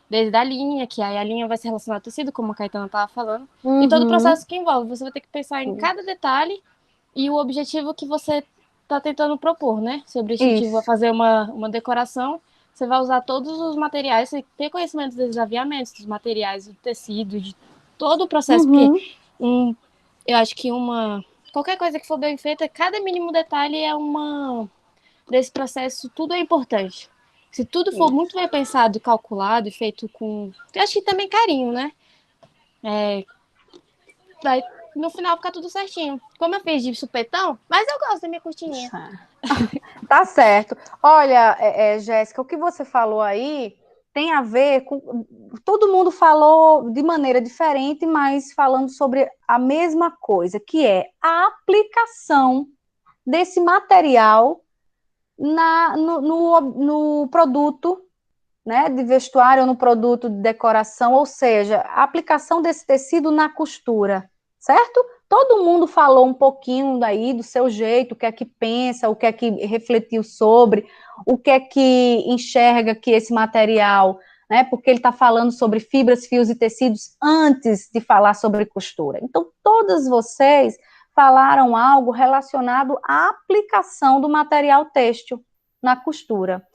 desde a linha, que aí a linha vai se relacionar ao tecido, como a Caetana estava falando, e todo o Uhum. processo que envolve. Você vai ter que pensar em cada detalhe e o objetivo que você está tentando propor, né? Se o objetivo é Isso. fazer uma decoração, você vai usar todos os materiais, você ter conhecimento dos aviamentos, dos materiais, do tecido, de todo o processo, porque Uhum. eu acho que qualquer coisa que for bem feita, cada mínimo detalhe é desse processo, tudo é importante. Se tudo for Isso. muito bem pensado, calculado e feito com, eu acho que também carinho, né? Vai no final ficar tudo certinho. Como eu fiz de supetão, mas eu gosto da minha cortininha. Tá certo. Olha, Jéssica, o que você falou aí tem a ver com. Todo mundo falou de maneira diferente, mas falando sobre a mesma coisa, que é a aplicação desse material no produto, né, de vestuário ou no produto de decoração, ou seja, a aplicação desse tecido na costura, certo? Todo mundo falou um pouquinho daí do seu jeito, o que é que pensa, o que é que refletiu sobre, o que é que enxerga que esse material, né, porque ele está falando sobre fibras, fios e tecidos antes de falar sobre costura. Então, todas vocês falaram algo relacionado à aplicação do material têxtil na costura.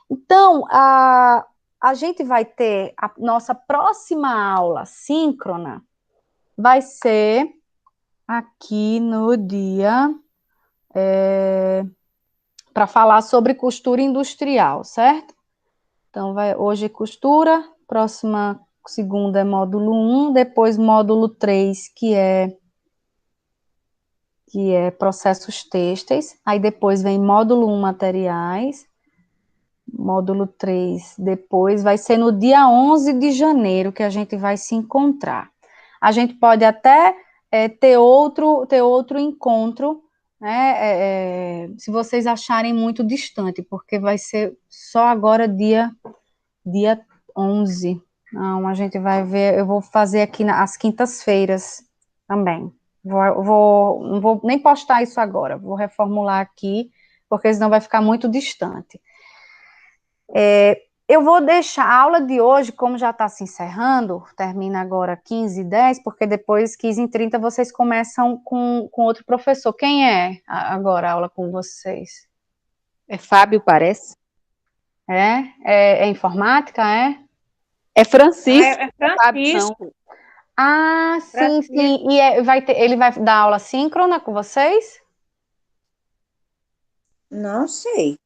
Então, a gente vai ter a nossa próxima aula síncrona, vai ser aqui no dia, para falar sobre costura industrial, certo? Então, hoje costura, próxima segunda é módulo 1, depois módulo 3, que é processos têxteis, aí depois vem módulo 1, materiais, módulo 3, depois vai ser no dia 11 de janeiro que a gente vai se encontrar. A gente pode até ter outro encontro, né, se vocês acharem muito distante, porque vai ser só agora dia 11. Não, a gente vai ver, eu vou fazer aqui às quintas-feiras também. Não vou nem postar isso agora, vou reformular aqui, porque senão vai ficar muito distante. Eu vou deixar a aula de hoje, como já está se encerrando, termina agora 15h10, porque depois, 15h30, vocês começam com outro professor. Quem é agora a aula com vocês? É Fábio, parece. É informática, é? É Francisco. É Fábio, não. Francisco. Ah, sim, Francisco. sim. E ele vai dar aula síncrona com vocês? Não sei.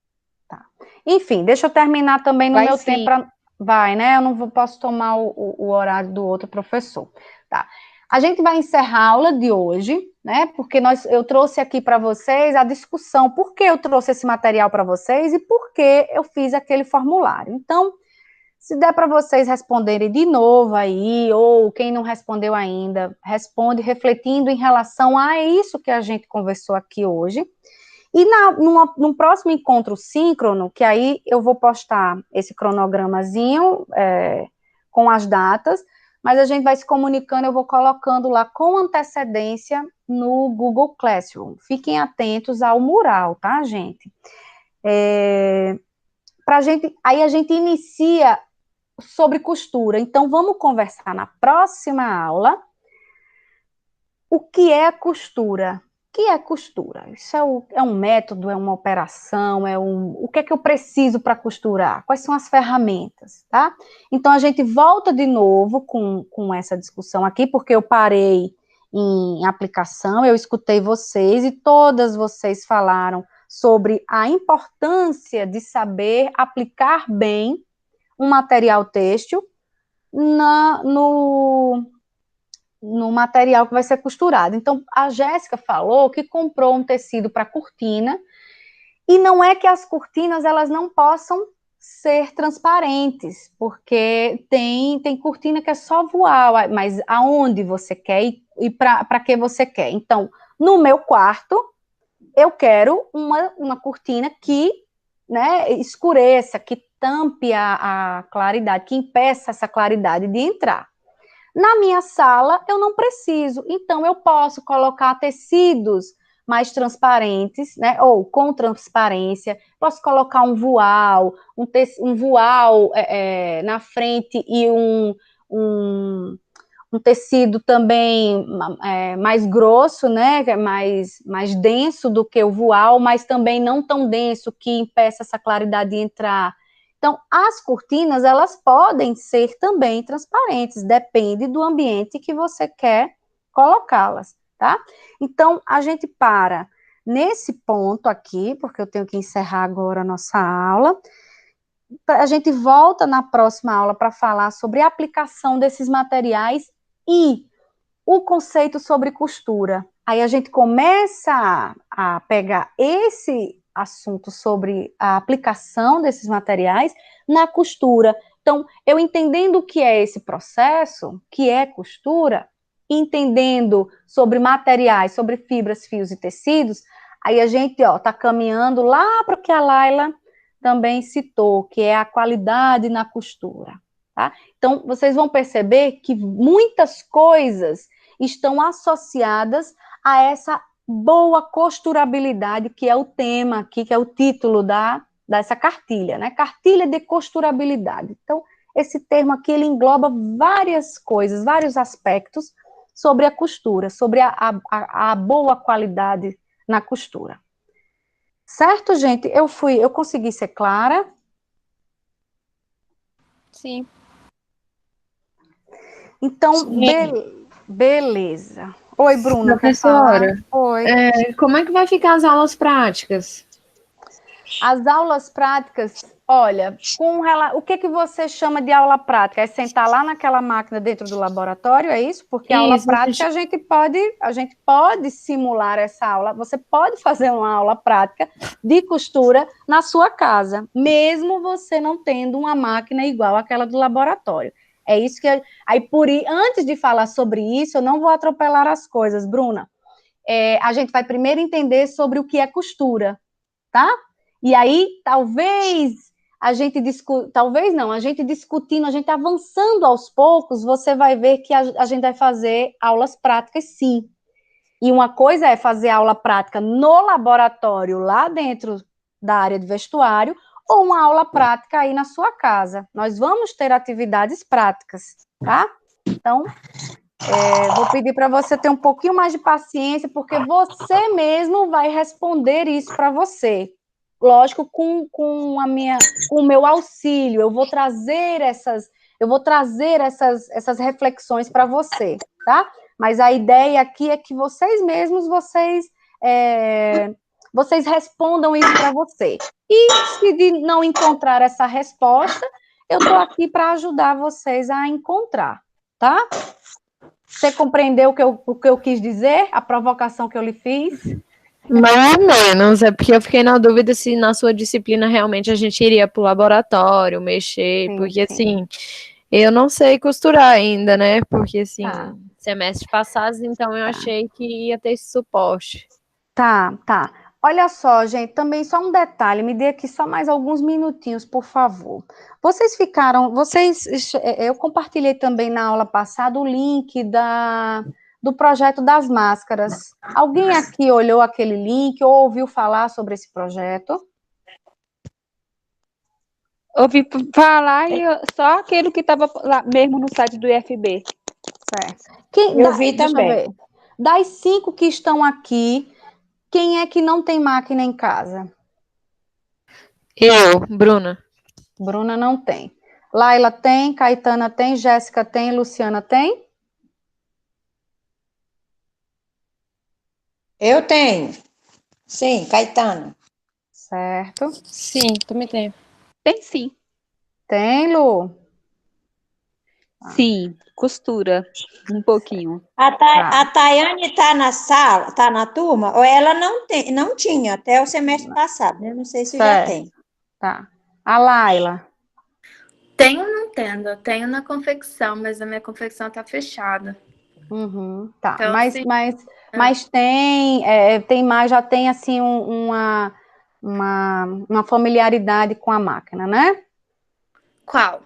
Enfim, deixa eu terminar também no Vai meu tempo. sim. Vai, né? Eu não posso tomar o horário do outro professor. Tá. A gente vai encerrar a aula de hoje, né? Porque eu trouxe aqui para vocês a discussão, por que eu trouxe esse material para vocês e por que eu fiz aquele formulário. Então, se der para vocês responderem de novo aí, ou quem não respondeu ainda, responde refletindo em relação a isso que a gente conversou aqui hoje. E num próximo encontro síncrono, que aí eu vou postar esse cronogramazinho com as datas, mas a gente vai se comunicando, eu vou colocando lá com antecedência no Google Classroom. Fiquem atentos ao mural, tá, gente? Aí a gente inicia sobre costura. Então, vamos conversar na próxima aula o que é a costura, que é costura? Isso é um método, é uma operação, o que é que eu preciso para costurar? Quais são as ferramentas, tá? Então, a gente volta de novo com essa discussão aqui, porque eu parei em aplicação, eu escutei vocês e todas vocês falaram sobre a importância de saber aplicar bem um material têxtil no material que vai ser costurado. Então, a Jéssica falou que comprou um tecido para cortina, e não é que as cortinas elas não possam ser transparentes, porque tem cortina que é só voar, mas aonde você quer e para que você quer. Então, no meu quarto, eu quero uma cortina que, né, escureça, que tampe a claridade, que impeça essa claridade de entrar. Na minha sala, eu não preciso, então eu posso colocar tecidos mais transparentes, né, ou com transparência, posso colocar um voal na frente e um tecido também mais grosso, né, mais denso do que o voal, mas também não tão denso que impeça essa claridade de entrar. Então, as cortinas, elas podem ser também transparentes, depende do ambiente que você quer colocá-las, tá? Então, a gente para nesse ponto aqui, porque eu tenho que encerrar agora a nossa aula. A gente volta na próxima aula para falar sobre a aplicação desses materiais e o conceito sobre costura. Aí a gente começa a pegar esse assunto sobre a aplicação desses materiais na costura. Então, eu entendendo o que é esse processo, que é costura, entendendo sobre materiais, sobre fibras, fios e tecidos, aí a gente está caminhando lá para o que a Laila também citou, que é a qualidade na costura. Tá? Então, vocês vão perceber que muitas coisas estão associadas a essa boa costurabilidade, que é o tema aqui, que é o título dessa cartilha, né? Cartilha de costurabilidade. Então, esse termo aqui, ele engloba várias coisas, vários aspectos sobre a costura, sobre a boa qualidade na costura. Certo, gente? Eu consegui ser clara? Sim. Então, beleza. Oi, Bruna, quer falar? Professora, Oi. como é que vai ficar as aulas práticas? As aulas práticas, olha, o que você chama de aula prática? É sentar lá naquela máquina dentro do laboratório, é isso? Porque a aula prática a gente pode simular essa aula. Você pode fazer uma aula prática de costura na sua casa, mesmo você não tendo uma máquina igual àquela do laboratório. É isso que antes de falar sobre isso, eu não vou atropelar as coisas, Bruna. A gente vai primeiro entender sobre o que é costura, tá? E aí, a gente discutindo, a gente avançando aos poucos, você vai ver que a gente vai fazer aulas práticas, sim. E uma coisa é fazer aula prática no laboratório, lá dentro da área de vestuário, ou uma aula prática aí na sua casa. Nós vamos ter atividades práticas, tá? Então, vou pedir para você ter um pouquinho mais de paciência, porque você mesmo vai responder isso para você. Lógico, com o meu auxílio, eu vou trazer essas reflexões para você, tá? Mas a ideia aqui é que vocês mesmos, vocês respondam isso para você. E se não encontrar essa resposta, eu estou aqui para ajudar vocês a encontrar, tá? Você compreendeu o que eu quis dizer? A provocação que eu lhe fiz? Mais ou menos, é porque eu fiquei na dúvida se na sua disciplina realmente a gente iria para o laboratório, mexer, Sim, porque sim. assim, eu não sei costurar ainda, né? Porque assim, Tá. semestre passados, então eu achei que ia ter esse suporte. Tá. Olha só, gente, também só um detalhe, me dê aqui só mais alguns minutinhos, por favor. Eu compartilhei também na aula passada o link do projeto das máscaras. Alguém aqui olhou aquele link ou ouviu falar sobre esse projeto? Ouvi falar e só aquele que estava lá mesmo no site do IFB. Certo. Eu vi Deixa eu também. ver. Das 5 que estão aqui, Quem é que não tem máquina em casa? Eu, Bruna. Bruna não tem. Laila tem, Caetana tem, Jéssica tem, Luciana tem? Eu tenho. Sim, Caetano. Certo. Sim, também tenho. Tem sim. Tem, Lu? Sim, costura um pouquinho. A Tayane está na sala, está na turma, ou ela não tinha até o semestre passado, né? Não sei se já Certo. tem. Tá. A Laila? Tenho não tendo, tenho na confecção, mas a minha confecção tá fechada. Uhum, tá. Então, assim, Mas tem mais, já tem assim uma familiaridade com a máquina, né? qual?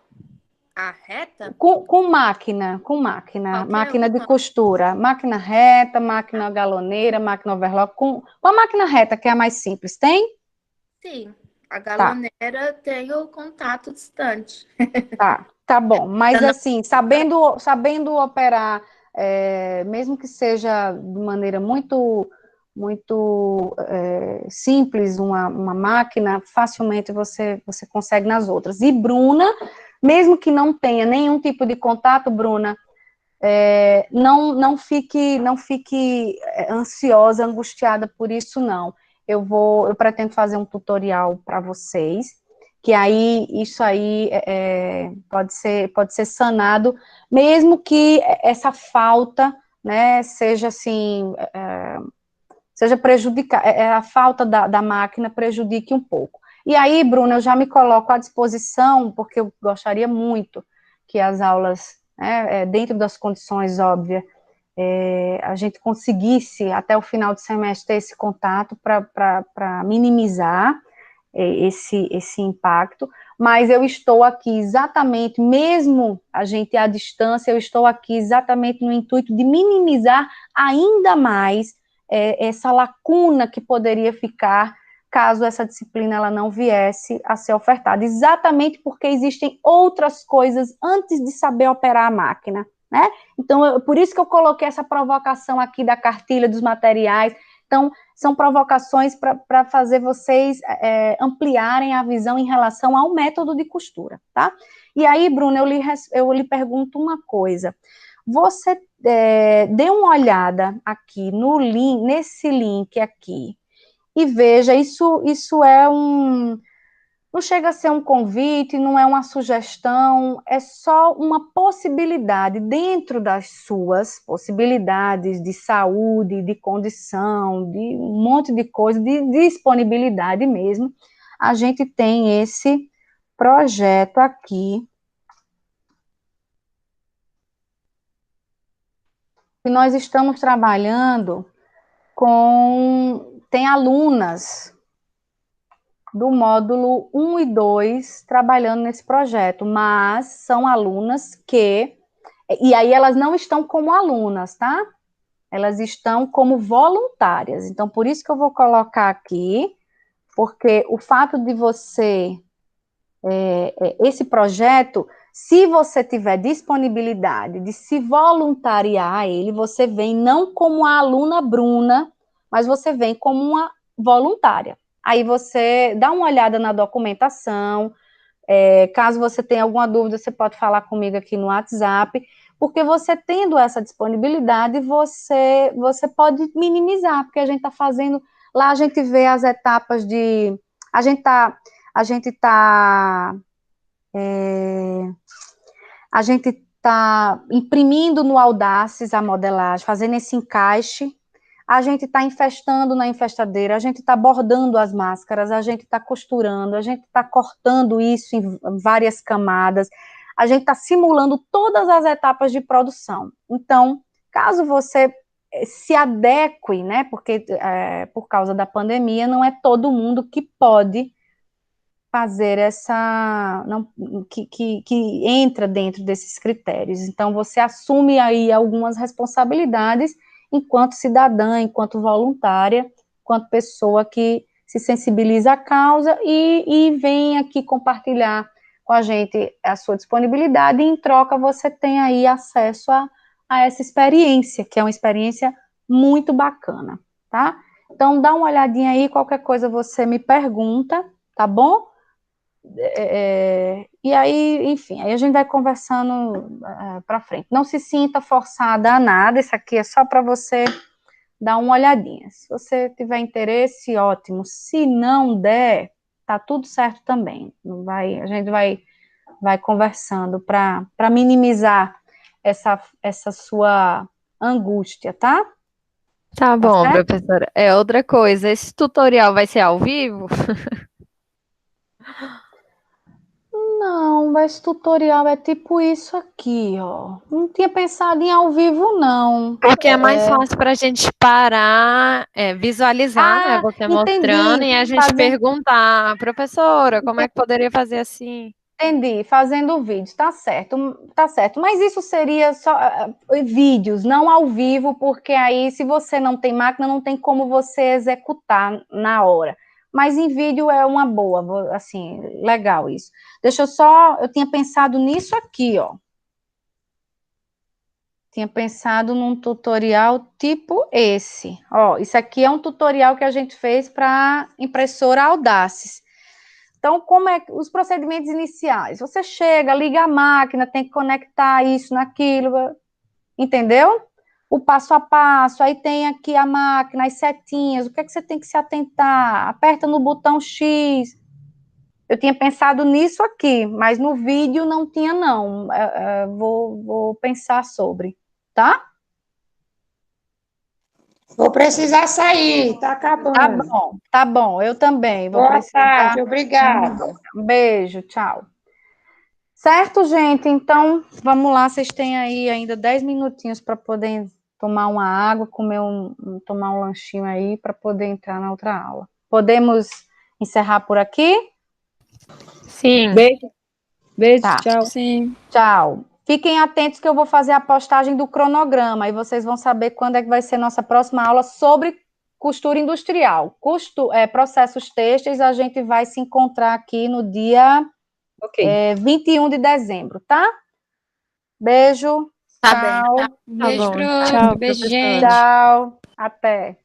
A reta? Com máquina, Qualquer máquina de uma? costura, máquina reta, máquina galoneira, máquina overlock, com a máquina reta, que é a mais simples, tem? Sim. A Tá, galoneira tem o contato distante. tá bom. Mas Eu não- assim, sabendo operar, mesmo que seja de maneira muito simples, uma máquina, facilmente você consegue nas outras. E Bruna, mesmo que não tenha nenhum tipo de contato, Bruna, não fique ansiosa, angustiada por isso, não. Eu pretendo fazer um tutorial para vocês, que aí isso aí pode ser sanado, mesmo que essa falta, né, seja assim, seja prejudicar, a falta da máquina prejudique um pouco. E aí, Bruna, eu já me coloco à disposição, porque eu gostaria muito que as aulas, né, dentro das condições óbvias, a gente conseguisse, até o final do semestre, ter esse contato para minimizar esse impacto, mas eu estou aqui exatamente, mesmo a gente à distância, eu estou aqui exatamente no intuito de minimizar ainda mais essa lacuna que poderia ficar caso essa disciplina ela não viesse a ser ofertada, exatamente porque existem outras coisas antes de saber operar a máquina, né? Então, por isso que eu coloquei essa provocação aqui da cartilha dos materiais. Então, são provocações para fazer vocês ampliarem a visão em relação ao método de costura, tá? E aí, Bruna, eu lhe pergunto uma coisa. Você dê uma olhada aqui no link, nesse link aqui, e veja, isso não chega a ser um convite, não é uma sugestão, é só uma possibilidade dentro das suas possibilidades de saúde, de condição, de um monte de coisa, de disponibilidade mesmo. A gente tem esse projeto aqui, que nós estamos trabalhando tem alunas do módulo 1 e 2 trabalhando nesse projeto, mas são alunas e aí elas não estão como alunas, tá? Elas estão como voluntárias. Então, por isso que eu vou colocar aqui, porque o fato de esse projeto, se você tiver disponibilidade de se voluntariar a ele, você vem não como a aluna Bruna, mas você vem como uma voluntária. Aí você dá uma olhada na documentação, caso você tenha alguma dúvida, você pode falar comigo aqui no WhatsApp, porque você tendo essa disponibilidade, você pode minimizar, porque a gente está fazendo, lá a gente vê as etapas a gente está a gente está imprimindo no Audaces a modelagem, fazendo esse encaixe, a gente está infestando na infestadeira, a gente está bordando as máscaras, a gente está costurando, a gente está cortando isso em várias camadas, a gente está simulando todas as etapas de produção. Então, caso você se adeque, né, porque por causa da pandemia, não é todo mundo que pode fazer que entra dentro desses critérios. Então, você assume aí algumas responsabilidades enquanto cidadã, enquanto voluntária, enquanto pessoa que se sensibiliza à causa e vem aqui compartilhar com a gente a sua disponibilidade, e em troca você tem aí acesso a essa experiência, que é uma experiência muito bacana, tá? Então, dá uma olhadinha aí, qualquer coisa você me pergunta, tá bom? E aí, enfim, aí a gente vai conversando para frente. Não se sinta forçada a nada, isso aqui é só para você dar uma olhadinha. Se você tiver interesse, ótimo. Se não der, tá tudo certo também. A gente vai conversando para minimizar essa sua angústia, tá? Tá bom, certo? professora. É outra coisa, esse tutorial vai ser ao vivo? Não, esse tutorial é tipo isso aqui, ó. Não tinha pensado em ao vivo, não. Porque é mais fácil para a gente parar, visualizar, né? Você mostrando Entendi. e a gente perguntar, professora, como é que poderia fazer assim? Entendi, fazendo o vídeo, tá certo. Mas isso seria só vídeos, não ao vivo, porque aí, se você não tem máquina, não tem como você executar na hora. Mas em vídeo é uma boa, assim, legal isso. Eu tinha pensado nisso aqui, ó. Tinha pensado num tutorial tipo esse. Ó, isso aqui é um tutorial que a gente fez para impressora Audaces. Então, como é os procedimentos iniciais? Você chega, liga a máquina, tem que conectar isso naquilo, entendeu? O passo a passo, aí tem aqui a máquina, as setinhas, o que é que você tem que se atentar? Aperta no botão X. Eu tinha pensado nisso aqui, mas no vídeo não tinha, não. Vou pensar sobre, tá? Vou precisar sair, tá acabando. Tá bom, eu também vou Boa precisar. tarde, obrigada. Um beijo, tchau. Certo, gente? Então, vamos lá, vocês têm aí ainda 10 minutinhos para poder tomar uma água, tomar um lanchinho aí para poder entrar na outra aula. Podemos encerrar por aqui? Sim. Beijo, Tá. tchau. Sim. Tchau. Fiquem atentos que eu vou fazer a postagem do cronograma e vocês vão saber quando é que vai ser nossa próxima aula sobre costura industrial. Processos têxteis, a gente vai se encontrar aqui no dia 21 de dezembro, tá? Beijo. Tá tchau. bem. Beijo, bom. prof. Tchau, Beijo, professora. gente. Tchau. Até.